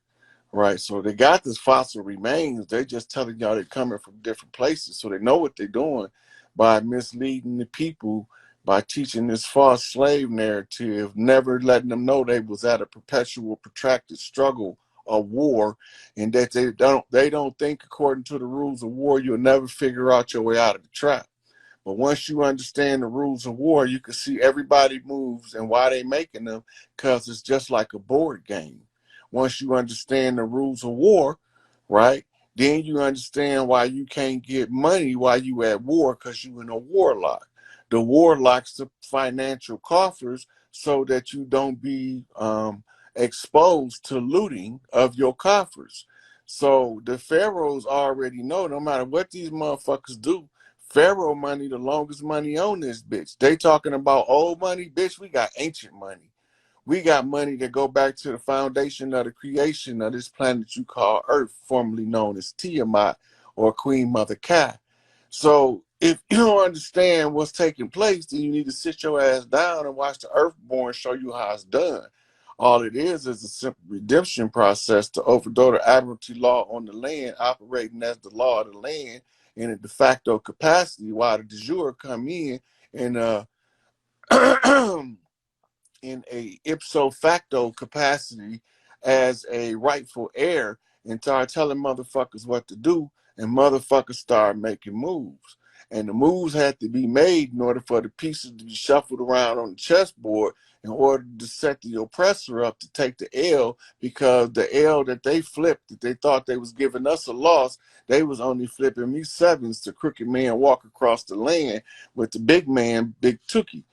Right, so they got this fossil remains. They just telling y'all they're coming from different places, so they know what they're doing by misleading the people, by teaching this false slave narrative, never letting them know they was at a perpetual, protracted struggle of war, and that they don't think according to the rules of war. You'll never figure out your way out of the trap. But once you understand the rules of war, you can see everybody moves and why they making them, because it's just like a board game. Once you understand the rules of war, right, then you understand why you can't get money while you at war, because you in a warlock. The warlock's the financial coffers so that you don't be exposed to looting of your coffers. So the pharaohs already know no matter what these motherfuckers do, pharaoh money, the longest money on this bitch. They talking about old money, bitch. We got ancient money. We got money that go back to the foundation of the creation of this planet you call Earth, formerly known as Tiamat or Queen Mother Kai. So if you don't understand what's taking place, then you need to sit your ass down and watch the Earthborn show you how it's done. All it is a simple redemption process to overthrow the admiralty law on the land, operating as the law of the land in a de facto capacity, while the de jure come in and in a ipso facto capacity as a rightful heir and start telling motherfuckers what to do, and motherfuckers start making moves. And the moves had to be made in order for the pieces to be shuffled around on the chessboard in order to set the oppressor up to take the L, because the L that they flipped, that they thought they was giving us a loss, they was only flipping me sevens to crooked man walk across the land with the big man, Big Tookie.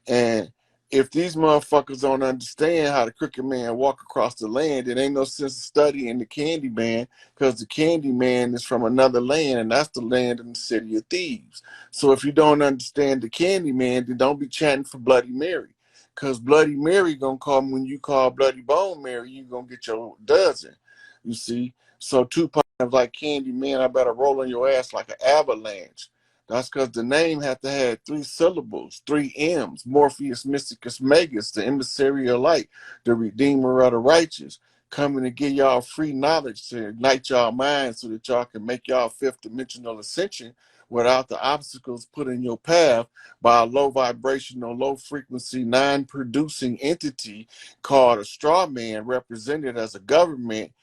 And if these motherfuckers don't understand how the crooked man walk across the land, it ain't no sense of studying the candy man, because the candy man is from another land, and that's the land in the city of thieves. So if you don't understand the candy man, then don't be chanting for Bloody Mary, because Bloody Mary gonna come when you call Bloody Bone Mary, you gonna get your dozen. You see? So Tupac was like, Candy, man, I better roll on your ass like an avalanche. That's because the name had to have 3 syllables, 3 M's. Morpheus, Mysticus, Magus, the emissary of light, the redeemer of the righteous, coming to give y'all free knowledge to ignite y'all minds so that y'all can make y'all fifth dimensional ascension without the obstacles put in your path by a low vibrational, low frequency, non-producing entity called a straw man, represented as a government,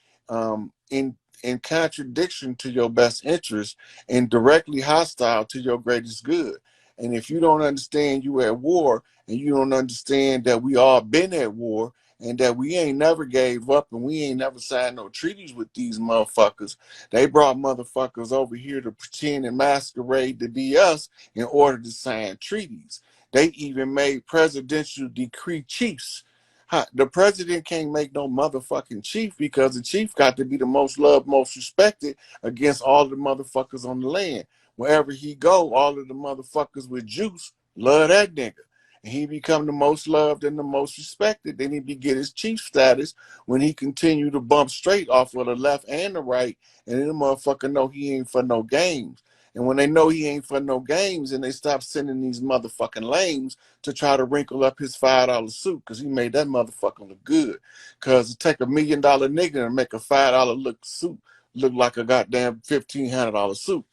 in contradiction to your best interest and directly hostile to your greatest good. And if you don't understand you at war, and you don't understand that we all been at war, and that we ain't never gave up, and we ain't never signed no treaties with these motherfuckers. They brought motherfuckers over here to pretend and masquerade to be us in order to sign treaties. They even made presidential decree chiefs. The president can't make no motherfucking chief, because the chief got to be the most loved, most respected against all the motherfuckers on the land. Wherever he go, all of the motherfuckers with juice love that nigga. And he become the most loved and the most respected. Then he be get his chief status when he continue to bump straight off of the left and the right. And then the motherfucker know he ain't for no games. And when they know he ain't for no games, and they stop sending these motherfucking lames to try to wrinkle up his $5 suit, because he made that motherfucker look good. Because it take $1 million nigga and make a $5 look suit look like a goddamn $1,500 suit,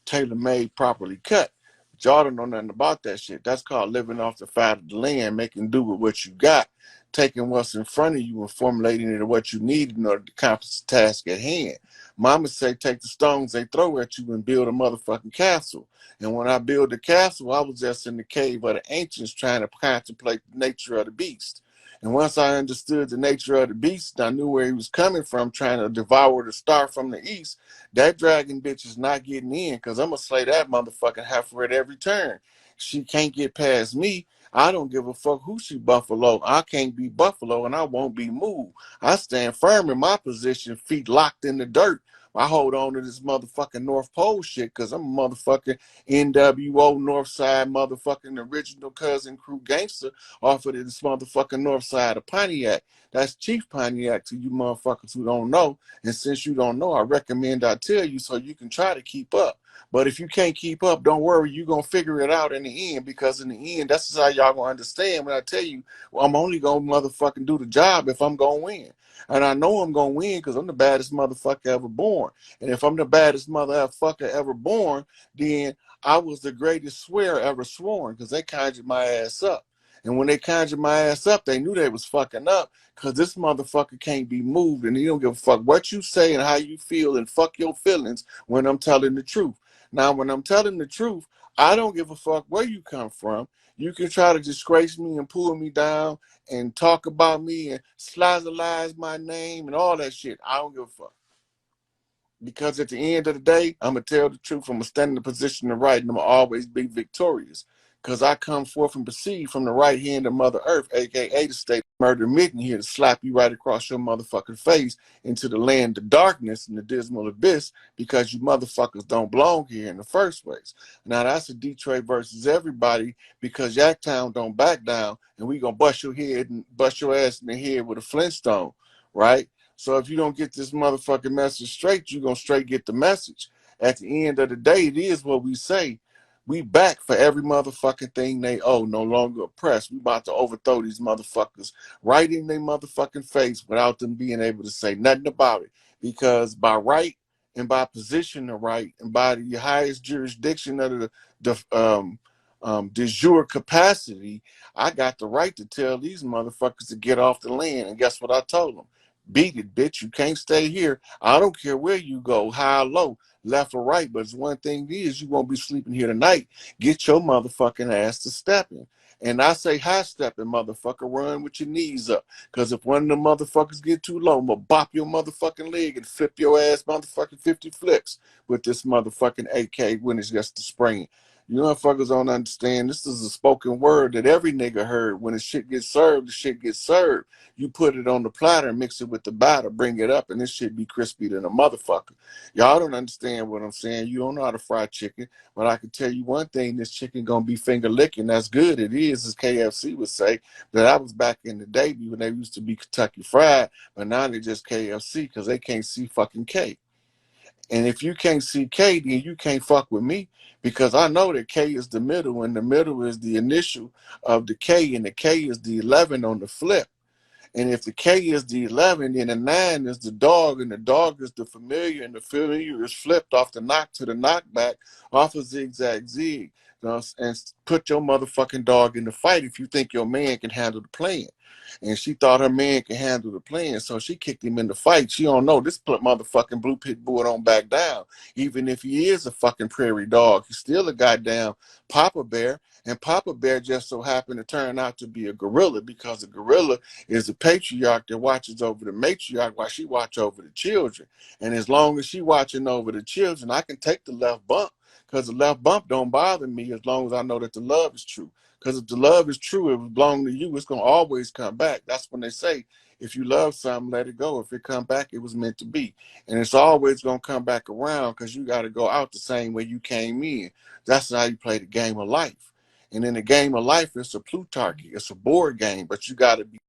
tailor made, properly cut. But y'all don't know nothing about that shit. That's called living off the fat of the land, making do with what you got, taking what's in front of you and formulating it to what you need in order to accomplish the task at hand. Mama say take the stones they throw at you and build a motherfucking castle. And when I built the castle, I was just in the cave of the ancients trying to contemplate the nature of the beast. And once I understood the nature of the beast, I knew where he was coming from, trying to devour the star from the east. That dragon bitch is not getting in, because I'm going to slay that motherfucking heifer at every turn. She can't get past me. I don't give a fuck who she Buffalo. I can't be Buffalo, and I won't be moved. I stand firm in my position, feet locked in the dirt. I hold on to this motherfucking North Pole shit, because I'm a motherfucking NWO Northside motherfucking original cousin crew gangster off of this motherfucking north side of Pontiac. That's Chief Pontiac to you motherfuckers who don't know. And since you don't know, I recommend I tell you so you can try to keep up. But if you can't keep up, don't worry, you're going to figure it out in the end, because in the end, that's just how y'all going to understand when I tell you, well, I'm only going to motherfucking do the job if I'm going to win. And I know I'm going to win because I'm the baddest motherfucker ever born. And if I'm the baddest motherfucker ever born, then I was the greatest swear ever sworn, because they conjured my ass up. And when they conjured my ass up, they knew they was fucking up, because this motherfucker can't be moved, and he don't give a fuck what you say and how you feel, and fuck your feelings when I'm telling the truth. Now, when I'm telling the truth, I don't give a fuck where you come from. You can try to disgrace me and pull me down and talk about me and slice my name and all that shit. I don't give a fuck. Because at the end of the day, I'm going to tell the truth. I'm going to stand in the position of right, and I'm going to always be victorious. Because I come forth and proceed from the right hand of Mother Earth, a.k.a. the state murder mitten, here to slap you right across your motherfucking face into the land of darkness and the dismal abyss, because you motherfuckers don't belong here in the first place. Now, that's a Detroit versus everybody, because Yacktown don't back down, and we going to bust your head and bust your ass in the head with a Flintstone, right? So if you don't get this motherfucking message straight, you're going to straight get the message. At the end of the day, it is what we say. We back for every motherfucking thing they owe, no longer oppressed. We about to overthrow these motherfuckers right in their motherfucking face without them being able to say nothing about it. Because by right and by position of right and by the highest jurisdiction of the de jure capacity, I got the right to tell these motherfuckers to get off the land. And guess what I told them? Beat it, bitch. You can't stay here. I don't care where you go, high or low, left or right. But it's one thing is, you won't be sleeping here tonight. Get your motherfucking ass to stepping. And I say high stepping, motherfucker. Run with your knees up. Because if one of them motherfuckers get too low, I'm going to bop your motherfucking leg and flip your ass motherfucking 50 flips with this motherfucking AK when it's just the spring. You motherfuckers don't understand. This is a spoken word that every nigga heard. When the shit gets served, the shit gets served. You put it on the platter, mix it with the batter, bring it up, and this shit be crispy than a motherfucker. Y'all don't understand what I'm saying. You don't know how to fry chicken, but I can tell you one thing: this chicken gonna be finger licking. That's good. It is, as KFC would say. But that was back in the day when they used to be Kentucky Fried, but now they just KFC because they can't see fucking K. And if you can't see K, then you can't fuck with me because I know that K is the middle and the middle is the initial of the K and the K is the 11 on the flip. And if the K is the 11, then the 9 is the dog, and the dog is the familiar, and the familiar is flipped off the knock to the knockback off of zigzag zig. And put your motherfucking dog in the fight if you think your man can handle the plan. And she thought her man could handle the plan, so she kicked him in the fight. She don't know this motherfucking blue pit bull don't back down. Even if he is a fucking prairie dog, he's still a goddamn Papa Bear. And Papa Bear just so happened to turn out to be a gorilla because a gorilla is a patriarch that watches over the matriarch while she watch over the children. And as long as she watching over the children, I can take the left bump because the left bump don't bother me as long as I know that the love is true. Because if the love is true, if it belongs to you, it's going to always come back. That's when they say, if you love something, let it go. If it come back, it was meant to be. And it's always going to come back around because you got to go out the same way you came in. That's how you play the game of life. And in the game of life, it's a Plutarchy. It's a board game, but you got to be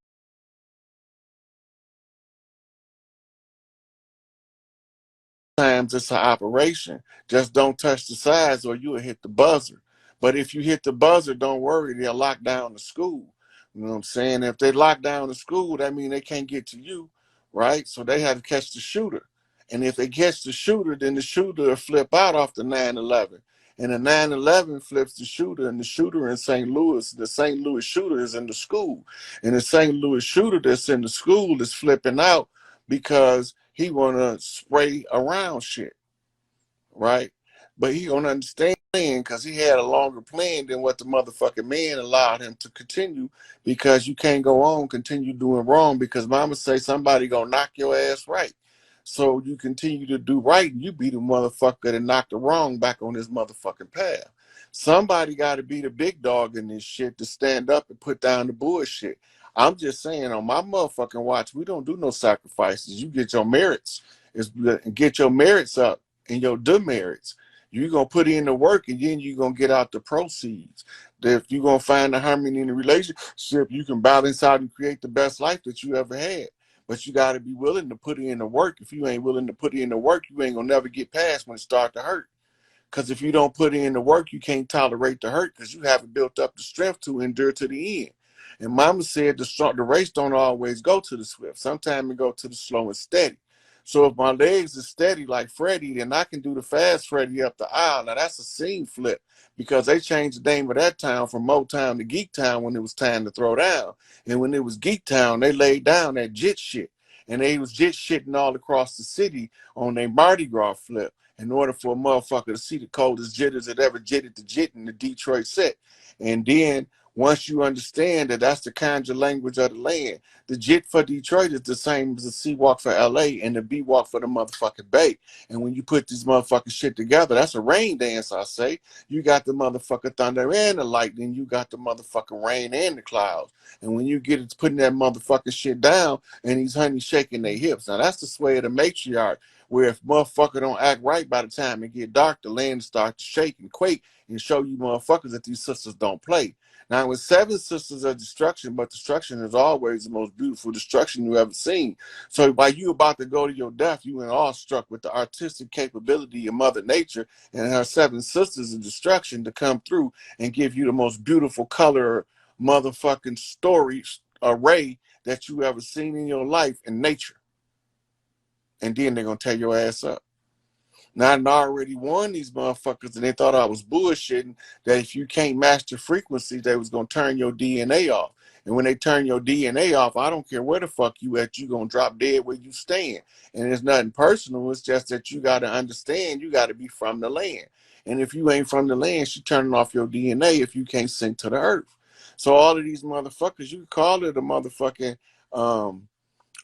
times it's an operation. Just don't touch the sides or you'll hit the buzzer. But if you hit the buzzer, don't worry, they'll lock down the school. You know what I'm saying? If they lock down the school, that means they can't get to you, right? So they have to catch the shooter. And if they catch the shooter, then the shooter will flip out off the 911. And the 911 flips the shooter, and the shooter in St. Louis, the St. Louis shooter is in the school. And the St. Louis shooter that's in the school is flipping out because he want to spray around shit, right? But he don't understand because he had a longer plan than what the motherfucking man allowed him to continue because you can't go on, continue doing wrong because mama say somebody gonna knock your ass right. So you continue to do right and you be the motherfucker that knocked the wrong back on his motherfucking path. Somebody got to be the big dog in this shit to stand up and put down the bullshit. I'm just saying, on my motherfucking watch, we don't do no sacrifices. You get your merits, get your merits up and your demerits. You're going to put in the work and then you're going to get out the proceeds. If you're going to find the harmony in the relationship, you can balance out and create the best life that you ever had. But you got to be willing to put in the work. If you ain't willing to put in the work, you ain't going to never get past when it start to hurt. Because if you don't put in the work, you can't tolerate the hurt because you haven't built up the strength to endure to the end. And mama said the race don't always go to the swift. Sometimes it go to the slow and steady. So if my legs are steady like Freddie, then I can do the fast Freddie up the aisle. Now that's a scene flip because they changed the name of that town from Motown to Geek Town when it was time to throw down. And when it was Geek Town, they laid down that jit shit. And they was jit shitting all across the city on their Mardi Gras flip in order for a motherfucker to see the coldest jitters that ever jitted the jit in the Detroit set. And then once you understand that that's the conjure language of the land, the jit for Detroit is the same as the C walk for LA and the B walk for the motherfucking Bay. And when you put this motherfucking shit together, that's a rain dance, I say. You got the motherfucking thunder and the lightning. You got the motherfucking rain and the clouds. And when you get it putting that motherfucking shit down and these honeys shaking their hips. Now that's the sway of the matriarch where if motherfucker don't act right by the time it get dark, the land starts to shake and quake and show you motherfuckers that these sisters don't play. Now, with 7 sisters of destruction, but destruction is always the most beautiful destruction you ever seen. So while you about to go to your death, you are awestruck with the artistic capability of Mother Nature and her 7 sisters of destruction to come through and give you the most beautiful color motherfucking story array that you ever seen in your life in nature. And then they're going to tear your ass up. Now, I already warned these motherfuckers and they thought I was bullshitting that if you can't match the frequency, they was going to turn your DNA off. And when they turn your DNA off, I don't care where the fuck you at, you going to drop dead where you stand. And it's nothing personal. It's just that you got to understand you got to be from the land. And if you ain't from the land, she turning off your DNA if you can't sink to the earth. So all of these motherfuckers, you can call it a motherfucking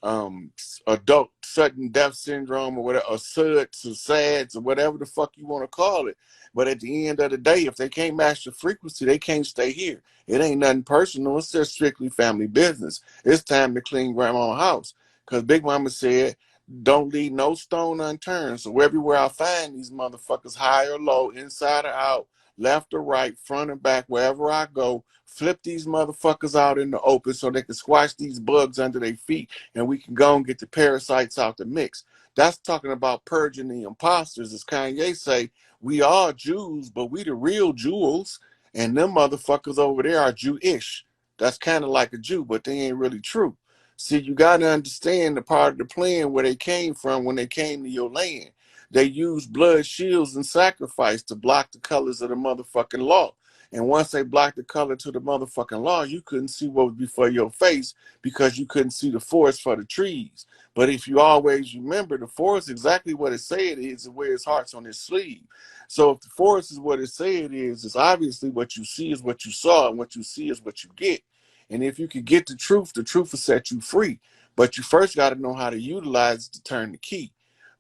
adult sudden death syndrome or whatever, or SUDS or SADS or whatever the fuck you want to call it. But at the end of the day, if they can't match the frequency, they can't stay here. It ain't nothing personal. It's just strictly family business. It's time to clean grandma's house. Because Big Mama said, don't leave no stone unturned. So everywhere I find these motherfuckers, high or low, inside or out, left or right, front or back, wherever I go, flip these motherfuckers out in the open so they can squash these bugs under their feet and we can go and get the parasites out the mix. That's talking about purging the imposters. As Kanye say, we are Jews, but we the real jewels, and them motherfuckers over there are Jewish. That's kind of like a Jew, but they ain't really true. See, you got to understand the part of the plan where they came from when they came to your land. They used blood shields and sacrifice to block the colors of the motherfucking law. And once they blocked the color to the motherfucking law, you couldn't see what was before your face because you couldn't see the forest for the trees. But if you always remember, the forest exactly what it said is, it wears hearts on its sleeve. So if the forest is what it said is, it's obviously what you see is what you saw, and what you see is what you get. And if you could get the truth will set you free. But you first got to know how to utilize it to turn the key.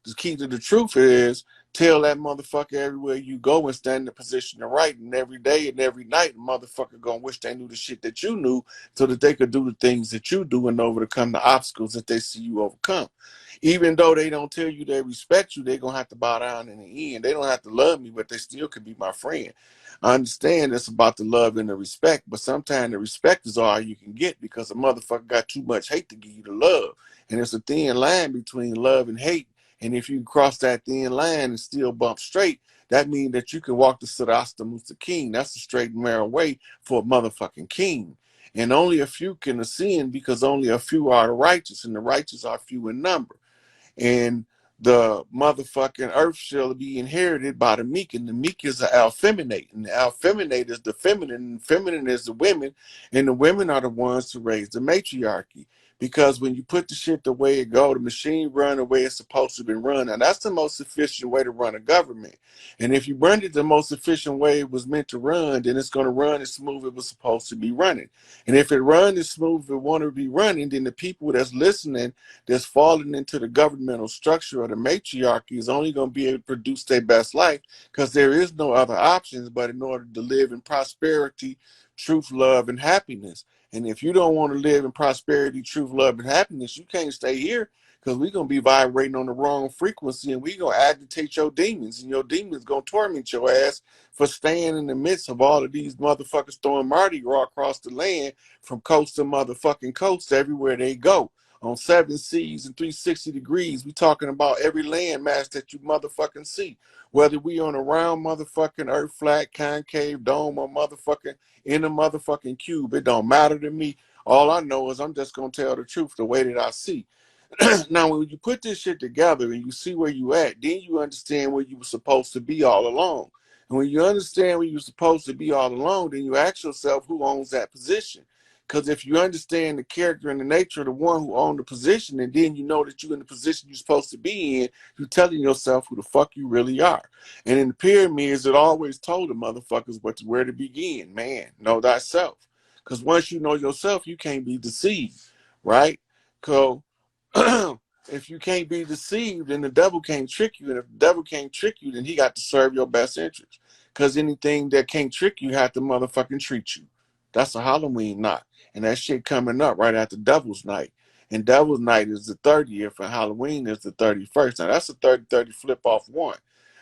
The key to the truth is tell that motherfucker everywhere you go and stand in the position of right. And every day and every night, the motherfucker gonna wish they knew the shit that you knew so that they could do the things that you do and overcome the obstacles that they see you overcome. Even though they don't tell you they respect you, they're gonna have to bow down in the end. They don't have to love me, but they still could be my friend. I understand it's about the love and the respect, but sometimes the respect is all you can get because a motherfucker got too much hate to give you the love. And it's a thin line between love and hate. And if you cross that thin line and still bump straight, that means that you can walk the Siddhasta Mustaqim. That's the straight and narrow way for a motherfucking king. And only a few can ascend because only a few are the righteous, and the righteous are few in number. And the motherfucking earth shall be inherited by the meek, and the meek is the alfeminate, and the alfeminate is the feminine, and feminine is the women, and the women are the ones to raise the matriarchy. Because when you put the shit the way it go, the machine run the way it's supposed to be run, and that's the most efficient way to run a government. And if you run it the most efficient way it was meant to run, then it's going to run as smooth as it was supposed to be running. And if it runs as smooth as it want to be running, then the people that's listening, that's falling into the governmental structure or the matriarchy, is only going to be able to produce their best life because there is no other options but in order to live in prosperity, truth, love, and happiness. And if you don't want to live in prosperity, truth, love, and happiness, you can't stay here because we're going to be vibrating on the wrong frequency and we're going to agitate your demons, and your demons going to torment your ass for staying in the midst of all of these motherfuckers throwing Mardi Gras across the land from coast to motherfucking coast everywhere they go. On 7 seas and 360 degrees, we talking about every land mass that you motherfucking see. Whether we on a round motherfucking earth, flat, concave, dome, or motherfucking in a motherfucking cube, it don't matter to me. All I know is I'm just gonna tell the truth the way that I see. Now, when you put this shit together and you see where you at, then you understand where you were supposed to be all along. And when you understand where you're supposed to be all along, then you ask yourself who owns that position. Because if you understand the character and the nature of the one who owned the position, and then you know that you're in the position you're supposed to be in, you're telling yourself who the fuck you really are. And in the pyramids, it always told the motherfuckers where to begin. Man, know thyself. Because once you know yourself, you can't be deceived, right? So if you can't be deceived, then the devil can't trick you. And if the devil can't trick you, then he got to serve your best interest. Because anything that can't trick you have to motherfucking treat you. That's a Halloween knot. And that shit coming up right after Devil's Night. And Devil's Night is the 30th, and Halloween is the 31st. Now, that's a 30-30 flip off one.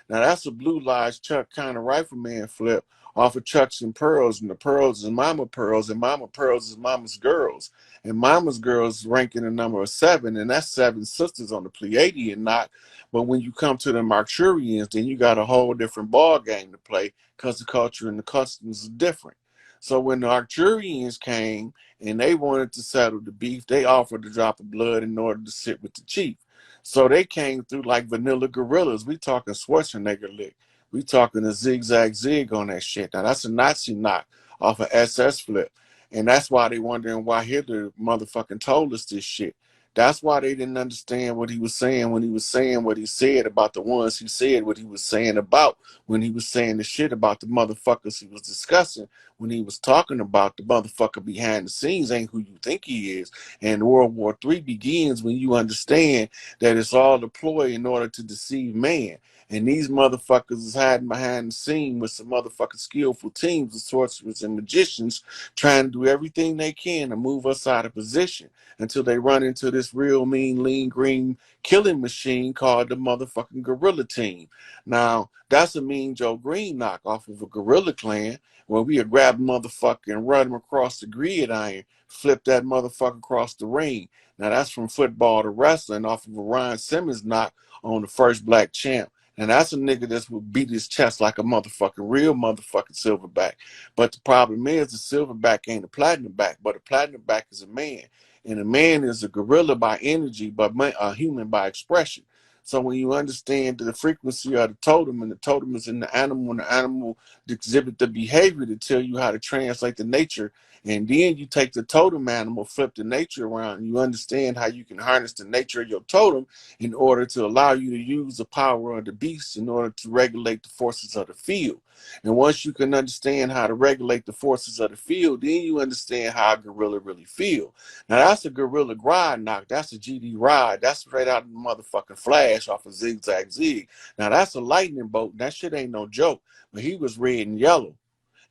Now, that's a Blue Lies Chuck kind of rifleman flip off of Chucks and Pearls, and the Pearls is Mama Pearls, and Mama Pearls is Mama's Girls. And Mama's Girls ranking the number of 7, and that's 7 sisters on the Pleiadian knot. But when you come to the Marturians, then you got a whole different ball game to play because the culture and the customs is different. So when the Arcturians came and they wanted to settle the beef, they offered a drop of blood in order to sit with the chief. So they came through like vanilla gorillas. We talking Schwarzenegger lick. We talking a zigzag zig on that shit. Now that's a Nazi knock off of SS flip. And that's why they wondering why Hitler motherfucking told us this shit. That's why they didn't understand what he was saying when he was saying what he said about the ones he said what he was saying about, when he was saying the shit about the motherfuckers he was discussing, when he was talking about the motherfucker behind the scenes ain't who you think he is. And World War III begins when you understand that it's all a ploy in order to deceive man. And these motherfuckers is hiding behind the scene with some motherfucking skillful teams of sorcerers and magicians trying to do everything they can to move us out of position until they run into this real mean, lean, green killing machine called the motherfucking Gorilla Team. Now, that's a Mean Joe Green knock off of a Gorilla Clan where we would grab a motherfucker and run him across the gridiron, flip that motherfucker across the ring. Now, that's from football to wrestling off of a Ryan Simmons knock on the first black champ. And that's a nigga that would beat his chest like a motherfucking real motherfucking silverback. But the problem is the silverback ain't a platinum back, but a platinum back is a man. And a man is a gorilla by energy, but a human by expression. So when you understand the frequency of the totem, and the totem is in the animal, and the animal exhibit the behavior to tell you how to translate the nature, and then you take the totem animal, flip the nature around, and you understand how you can harness the nature of your totem in order to allow you to use the power of the beast in order to regulate the forces of the field. And once you can understand how to regulate the forces of the field, then you understand how a gorilla really feel. Now that's a gorilla grind knock. That's a GD ride. That's straight out of the motherfucking Flash off of Zigzag Zig. Now that's a lightning bolt. That shit ain't no joke. But he was red and yellow.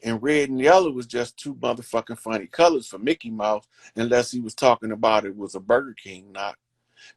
And red and yellow was just two motherfucking funny colors for Mickey Mouse, unless he was talking about it was a Burger King knock.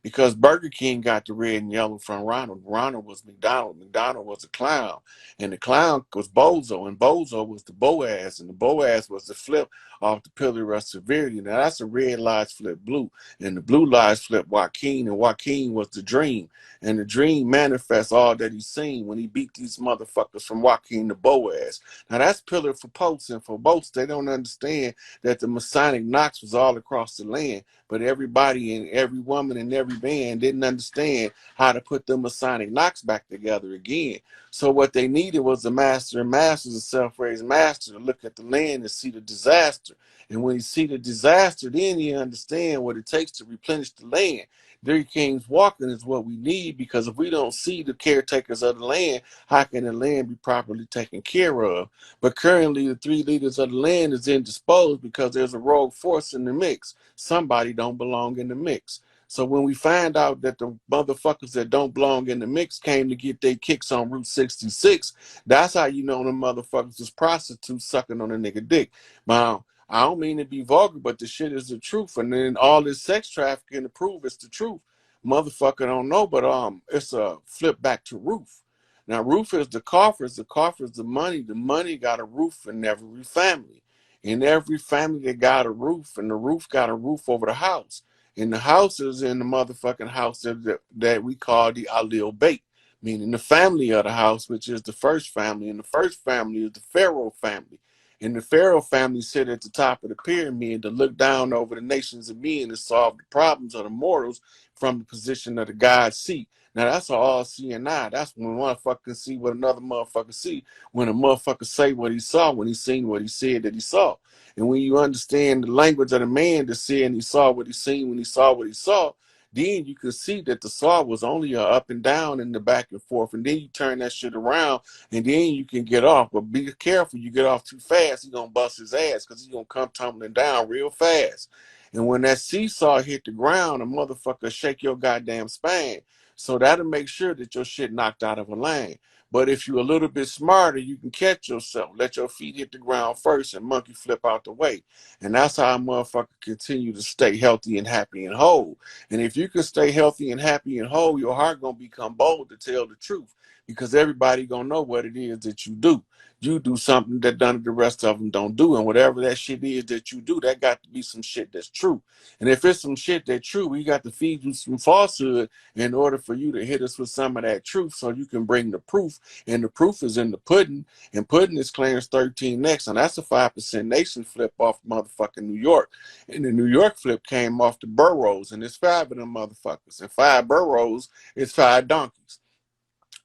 Because Burger King got the red and yellow from Ronald. Ronald was McDonald. McDonald was a clown. And the clown was Bozo. And Bozo was the Boaz. And the Boaz was the flip off the Pillar of Severity. Now that's a red lies flip blue. And the blue lies flip Joaquin. And Joaquin was the dream. And the dream manifests all that he's seen when he beat these motherfuckers from Joaquin to Boaz. Now that's Pillar for Posts. And for boats, they don't understand that the Masonic Knox was all across the land. But everybody and every woman and every man didn't understand how to put the Masonic knocks back together again. So what they needed was a master and masters, a self-raised master, to look at the land and see the disaster. And when you see the disaster, then you understand what it takes to replenish the land. Three Kings walking is what we need, because if we don't see the caretakers of the land, how can the land be properly taken care of? But currently, the three leaders of the land is indisposed because there's a rogue force in the mix. Somebody don't belong in the mix. So when we find out that the motherfuckers that don't belong in the mix came to get their kicks on Route 66, that's how you know the motherfuckers is prostitutes sucking on a nigga dick. Now, I don't mean to be vulgar, but the shit is the truth. And then all this sex trafficking to prove it's the truth. Motherfucker don't know, but it's a flip back to roof. Now, roof is the coffers the money. The money got a roof in every family. In every family that got a roof, and the roof got a roof over the house. And the house is in the motherfucking house that we call the Alil Bait, meaning the family of the house, which is the first family. And the first family is the Pharaoh family. And the Pharaoh family sit at the top of the pyramid to look down over the nations of men and solve the problems of the mortals from the position of the God's seat. Now that's all seeing eye. That's when one motherfucker can see what another motherfucker see. When a motherfucker say what he saw, when he seen what he said that he saw. And when you understand the language of the man that said and he saw what he seen when he saw what he saw, then you can see that the saw was only a up and down and the back and forth. And then you turn that shit around and then you can get off. But be careful, you get off too fast, he's gonna bust his ass, because he's gonna come tumbling down real fast. And when that seesaw hit the ground, a motherfucker shake your goddamn spine. So that'll make sure that your shit knocked out of a lane. But if you're a little bit smarter, you can catch yourself. Let your feet hit the ground first and monkey flip out the way. And that's how a motherfucker continue to stay healthy and happy and whole. And if you can stay healthy and happy and whole, your heart gonna become bold to tell the truth, because everybody gonna know what it is that you do. You do something that none of the rest of them don't do. And whatever that shit is that you do, that got to be some shit that's true. And if it's some shit that's true, we got to feed you some falsehood in order for you to hit us with some of that truth so you can bring the proof. And the proof is in the pudding. And pudding is Clarence 13 next. And that's a 5% nation flip off motherfucking New York. And the New York flip came off the boroughs. And it's 5 of them motherfuckers. And 5 boroughs is 5 donkeys.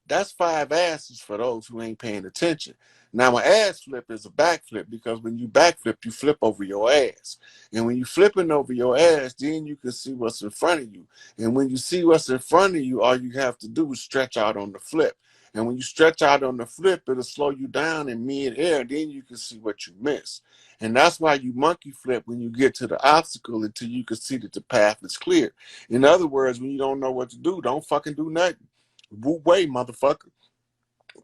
That's 5 asses for those who ain't paying attention. Now, an ass flip is a backflip because when you backflip, you flip over your ass. And when you flipping over your ass, then you can see what's in front of you. And when you see what's in front of you, all you have to do is stretch out on the flip. And when you stretch out on the flip, it'll slow you down in mid-air. Then you can see what you missed. And that's why you monkey flip when you get to the obstacle until you can see that the path is clear. In other words, when you don't know what to do, don't fucking do nothing. Wu way, motherfucker.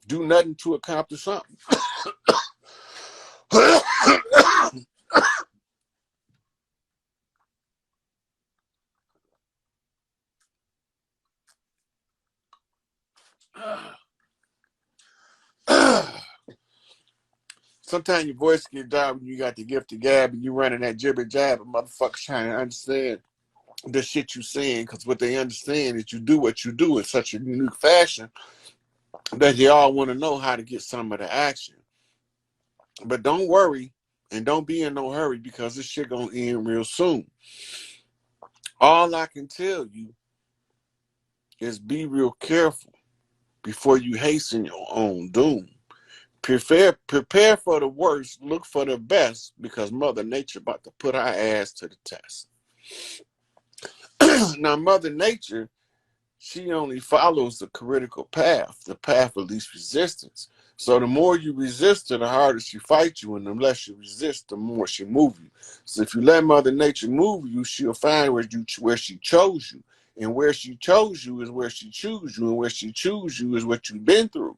Do nothing to accomplish something. Sometimes your voice gets dry when you got the gift of gab and you running that jibber jab and motherfuckers trying to understand the shit you saying, because what they understand is you do what you do in such a unique fashion that they all want to know how to get some of the action. But don't worry and don't be in no hurry because this shit gonna end real soon. All I can tell you is be real careful before you hasten your own doom. Prepare for the worst, look for the best, because Mother Nature about to put our ass to the test. Now, Mother Nature, she only follows the critical path, the path of least resistance. So the more you resist her, the harder she fights you, and the less you resist, the more she moves you. So if you let Mother Nature move you, she'll find where she chose you. And where she chose you is where she choose you, and where she choose you is what you've been through.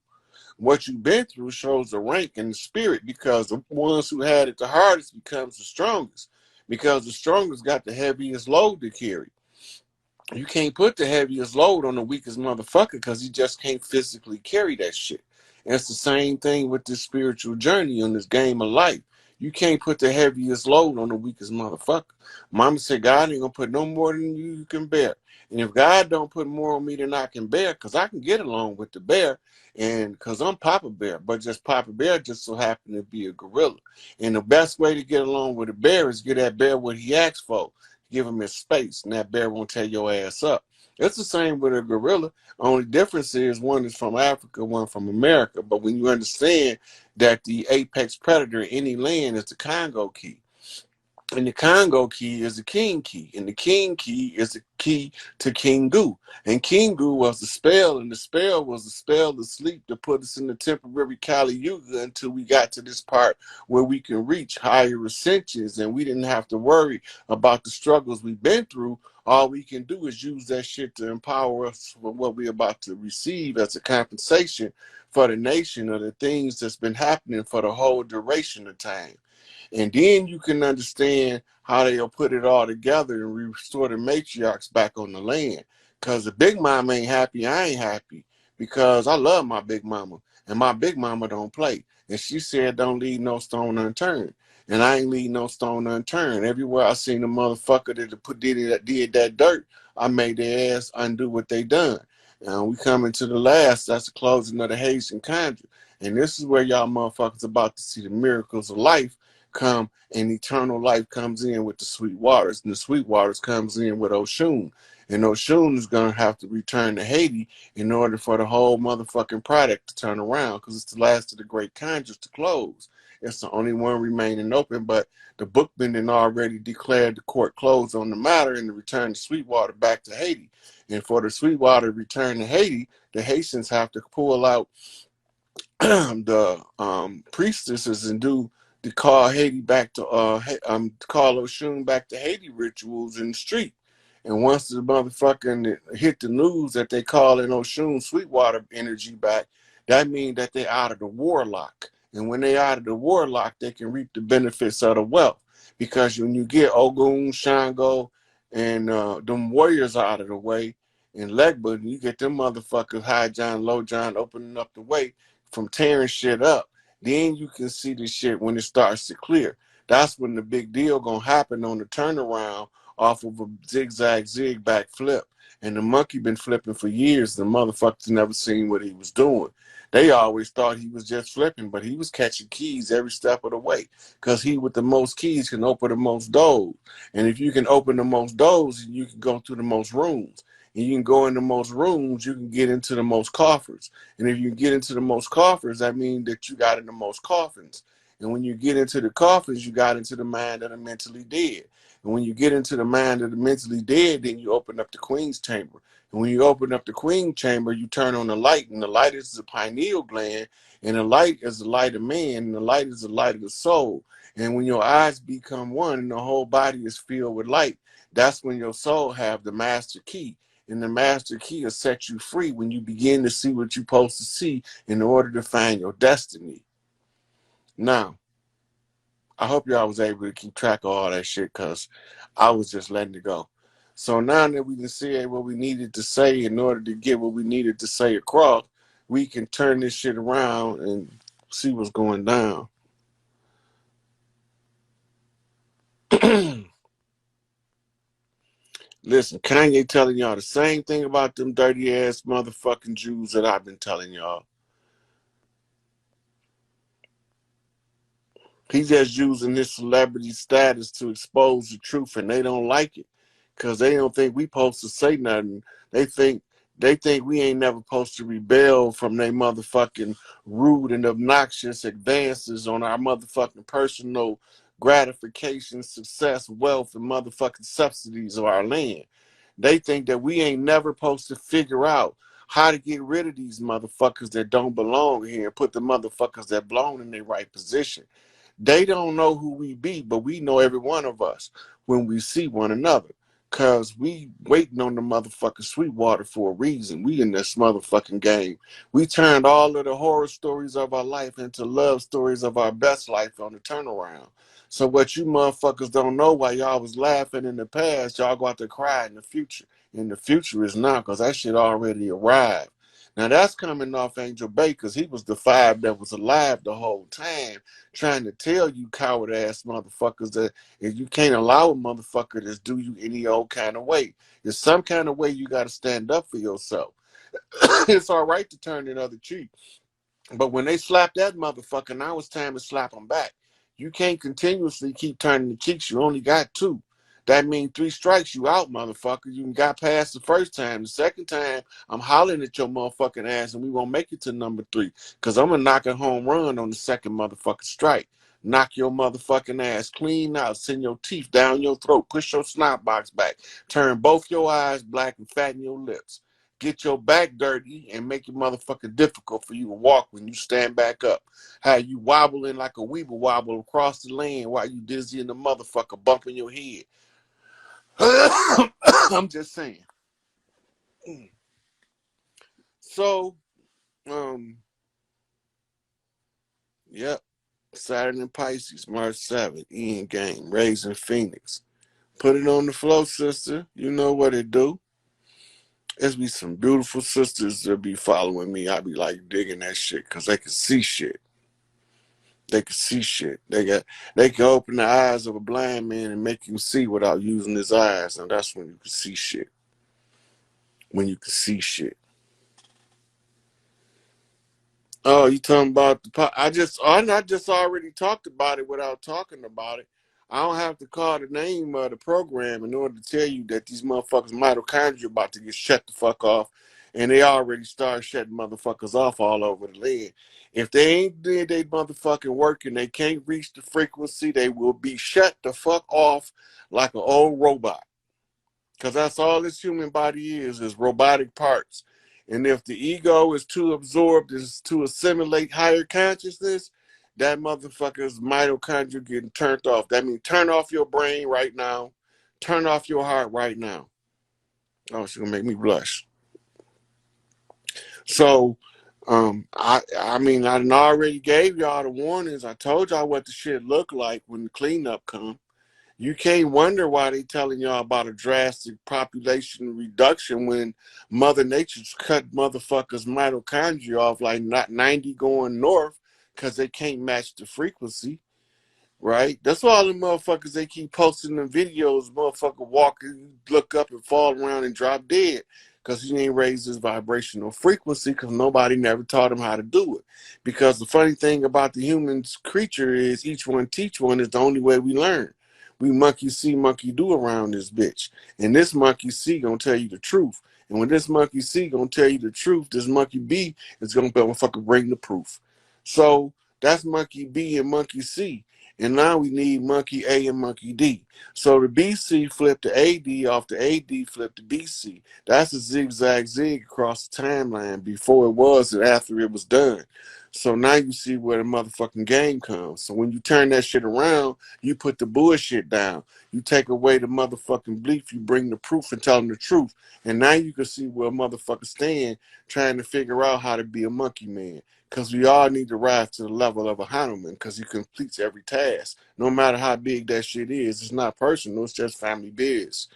What you've been through shows the rank and the spirit, because the ones who had it the hardest becomes the strongest, because the strongest got the heaviest load to carry. You can't put the heaviest load on the weakest motherfucker because he just can't physically carry that shit. And it's the same thing with this spiritual journey on this game of life. You can't put the heaviest load on the weakest motherfucker. Mama said, God ain't gonna put no more than you can bear. And if God don't put more on me than I can bear, because I can get along with the bear, and because I'm Papa Bear, but just Papa Bear just so happened to be a gorilla. And the best way to get along with a bear is get that bear what he asked for. Give him his space, and that bear won't tear your ass up. It's the same with a gorilla. Only difference is one is from Africa, one from America. But when you understand that the apex predator in any land is the Congo key, and the Congo key is the king key, and the king key is the key to Kingu. And Kingu was the spell, and the spell was the spell of sleep to put us in the temporary Kali Yuga until we got to this part where we can reach higher ascensions, and we didn't have to worry about the struggles we've been through. All we can do is use that shit to empower us for what we're about to receive as a compensation for the nation or the things that's been happening for the whole duration of time. And then you can understand how they'll put it all together and restore the matriarchs back on the land. Because the big mama ain't happy, I ain't happy. Because I love my big mama. And my big mama don't play. And she said don't leave no stone unturned. And I ain't leave no stone unturned. Everywhere I seen a motherfucker did that dirt, I made their ass undo what they done. And we coming to the last, that's the closing of the Haitian conjure. And this is where y'all motherfuckers about to see the miracles of life come, and eternal life comes in with the sweet waters, and the sweet waters comes in with Oshun. And Oshun is going to have to return to Haiti in order for the whole motherfucking product to turn around, because it's the last of the great conjures to close. It's the only one remaining open, but the bookbinding already declared the court closed on the matter and to return the Sweetwater back to Haiti. And for the Sweetwater to return to Haiti, the Haitians have to pull out the priestesses and do to call Haiti back to call Oshun back to Haiti rituals in the street. And once the motherfucking hit the news that they call in Oshun Sweetwater energy back, that means that they out of the warlock. And when they out of the warlock, they can reap the benefits of the wealth. Because when you get Ogun, Shango, and them warriors out of the way, and Legba, you get them motherfuckers, High John, Low John, opening up the way from tearing shit up. Then you can see the shit when it starts to clear. That's when the big deal gonna happen on the turnaround off of a zigzag zig back flip. And the monkey been flipping for years. The motherfuckers never seen what he was doing. They always thought he was just flipping, but he was catching keys every step of the way. Because he with the most keys can open the most doors. And if you can open the most doors, you can go through the most rooms. And you can go into most rooms, you can get into the most coffers. And if you get into the most coffers, that means that you got in the most coffins. And when you get into the coffins, you got into the mind of the mentally dead. And when you get into the mind of the mentally dead, then you open up the Queen's chamber. And when you open up the Queen chamber, you turn on the light, and the light is the pineal gland, and the light is the light of man, and the light is the light of the soul. And when your eyes become one and the whole body is filled with light, that's when your soul have the master key. And the master key will set you free when you begin to see what you're supposed to see in order to find your destiny. Now, I hope y'all was able to keep track of all that shit, because I was just letting it go. So now that we can say what we needed to say in order to get what we needed to say across, we can turn this shit around and see what's going down. Listen, Kanye telling y'all the same thing about them dirty ass motherfucking Jews that I've been telling y'all. He's just using his celebrity status to expose the truth, and they don't like it because they don't think we supposed to say nothing. They think we ain't never supposed to rebel from their motherfucking rude and obnoxious advances on our motherfucking personal gratification, success, wealth, and motherfucking subsidies of our land. They think that we ain't never supposed to figure out how to get rid of these motherfuckers that don't belong here and put the motherfuckers that belong in their right position. They don't know who we be, but we know every one of us when we see one another. Cause we waiting on the motherfucking Sweetwater for a reason. We in this motherfucking game. We turned all of the horror stories of our life into love stories of our best life on the turnaround. So what you motherfuckers don't know, while y'all was laughing in the past, y'all got to cry in the future. And the future is now, because that shit already arrived. Now that's coming off Angel Bay, because he was the five that was alive the whole time, trying to tell you coward ass motherfuckers that if you can't allow a motherfucker to do you any old kind of way. There's some kind of way you got to stand up for yourself. It's all right to turn the other cheek. But when they slap that motherfucker, now it's time to slap them back. You can't continuously keep turning the cheeks. You only got two. That means 3 strikes, you out, motherfucker. You got past the first time. The second time, I'm hollering at your motherfucking ass, and we won't make it to number 3. Because I'm going to knock a home run on the second motherfucking strike. Knock your motherfucking ass clean out. Send your teeth down your throat. Push your snot box back. Turn both your eyes black and fatten your lips. Get your back dirty and make it motherfucking difficult for you to walk when you stand back up. How you wobbling like a weeble wobble across the land while you dizzy in the motherfucker bumping your head. I'm just saying. So, yep. Saturn and Pisces, March 7th, Ian Game, Raising Phoenix. Put it on the flow, sister. You know what it do. There's be some beautiful sisters that be following me. I be like digging that shit because they can see shit. They can see shit. They can open the eyes of a blind man and make him see without using his eyes, and that's when you can see shit. When you can see shit. Oh, you talking about the? I just already talked about it without talking about it. I don't have to call the name of the program in order to tell you that these motherfuckers mitochondria about to get shut the fuck off, and they already started shutting motherfuckers off all over the land. If they ain't did they motherfucking work and they can't reach the frequency, they will be shut the fuck off like an old robot. Because that's all this human body is robotic parts. And if the ego is too absorbed is to assimilate higher consciousness, that motherfucker's mitochondria getting turned off. That means turn off your brain right now. Turn off your heart right now. Oh, she's gonna make me blush. So, I mean, I already gave y'all the warnings. I told y'all what the shit look like when the cleanup come. You can't wonder why they telling y'all about a drastic population reduction when Mother Nature's cut motherfuckers' mitochondria off like not 90 going north because they can't match the frequency, right? That's why all the motherfuckers, they keep posting them videos, motherfucker walking, look up and fall around and drop dead because he ain't raised his vibrational frequency because nobody never taught him how to do it. Because the funny thing about the human creature is each one teach one is the only way we learn. We monkey see, monkey do around this bitch. And this monkey see gonna tell you the truth. And when this monkey C gonna tell you the truth, this monkey B is gonna motherfucker bring the proof. So that's monkey B and monkey C. And now we need monkey A and monkey D. So the BC flipped the AD off the AD flipped the BC. That's a zigzag zig across the timeline before it was and after it was done. So now you see where the motherfucking game comes. So when you turn that shit around, you put the bullshit down. You take away the motherfucking belief, you bring the proof and tell them the truth. And now you can see where motherfuckers stand trying to figure out how to be a monkey man. Because we all need to rise to the level of a Hanuman because he completes every task. No matter how big that shit is, it's not personal, it's just family biz.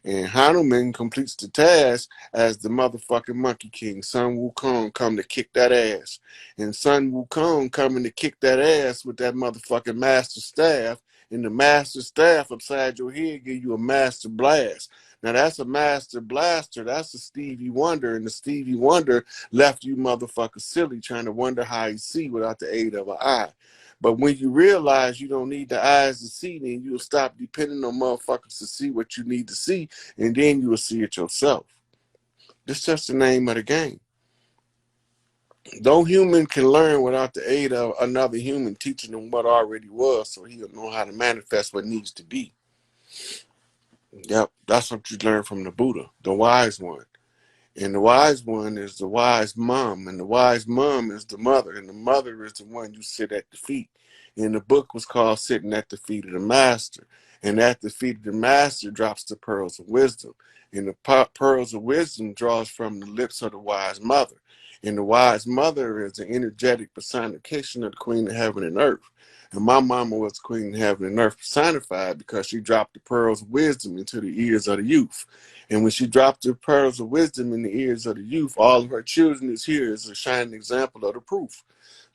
And Hanuman completes the task as the motherfucking Monkey King. Sun Wukong come to kick that ass. And Sun Wukong coming to kick that ass with that motherfucking master staff. And the master staff upside your head give you a master blast. Now that's a master blaster. That's a Stevie Wonder. And the Stevie Wonder left you motherfuckers silly trying to wonder how he see without the aid of an eye. But when you realize you don't need the eyes to see, then you'll stop depending on motherfuckers to see what you need to see, and then you'll see it yourself. This is just the name of the game. No human can learn without the aid of another human teaching him what already was, so he'll know how to manifest what needs to be. Yep, that's what you learn from the Buddha, the wise one. And the wise one is the wise mom, and the wise mom is the mother, and the mother is the one you sit at the feet. And the book was called Sitting at the Feet of the Master. And at the feet of the master drops the pearls of wisdom. And the pearls of wisdom draws from the lips of the wise mother. And the wise mother is an energetic personification of the Queen of Heaven and Earth. And my mama was Queen of Heaven and Earth personified because she dropped the pearls of wisdom into the ears of the youth. And when she dropped the pearls of wisdom in the ears of the youth, all of her children is here as a shining example of the proof.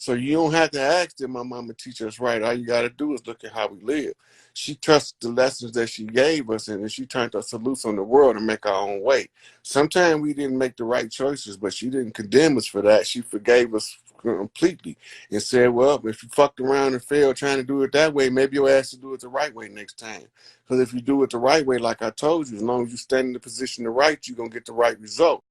So you don't have to ask that my mama teach us right. All you got to do is look at how we live. She trusted the lessons that she gave us, and then she turned us loose on the world and make our own way. Sometimes we didn't make the right choices, but she didn't condemn us for that. She forgave us completely and said, well, if you fucked around and failed trying to do it that way, maybe your ass will do it the right way next time. Because if you do it the right way, like I told you, as long as you stand in the position to right, you're going to get the right result.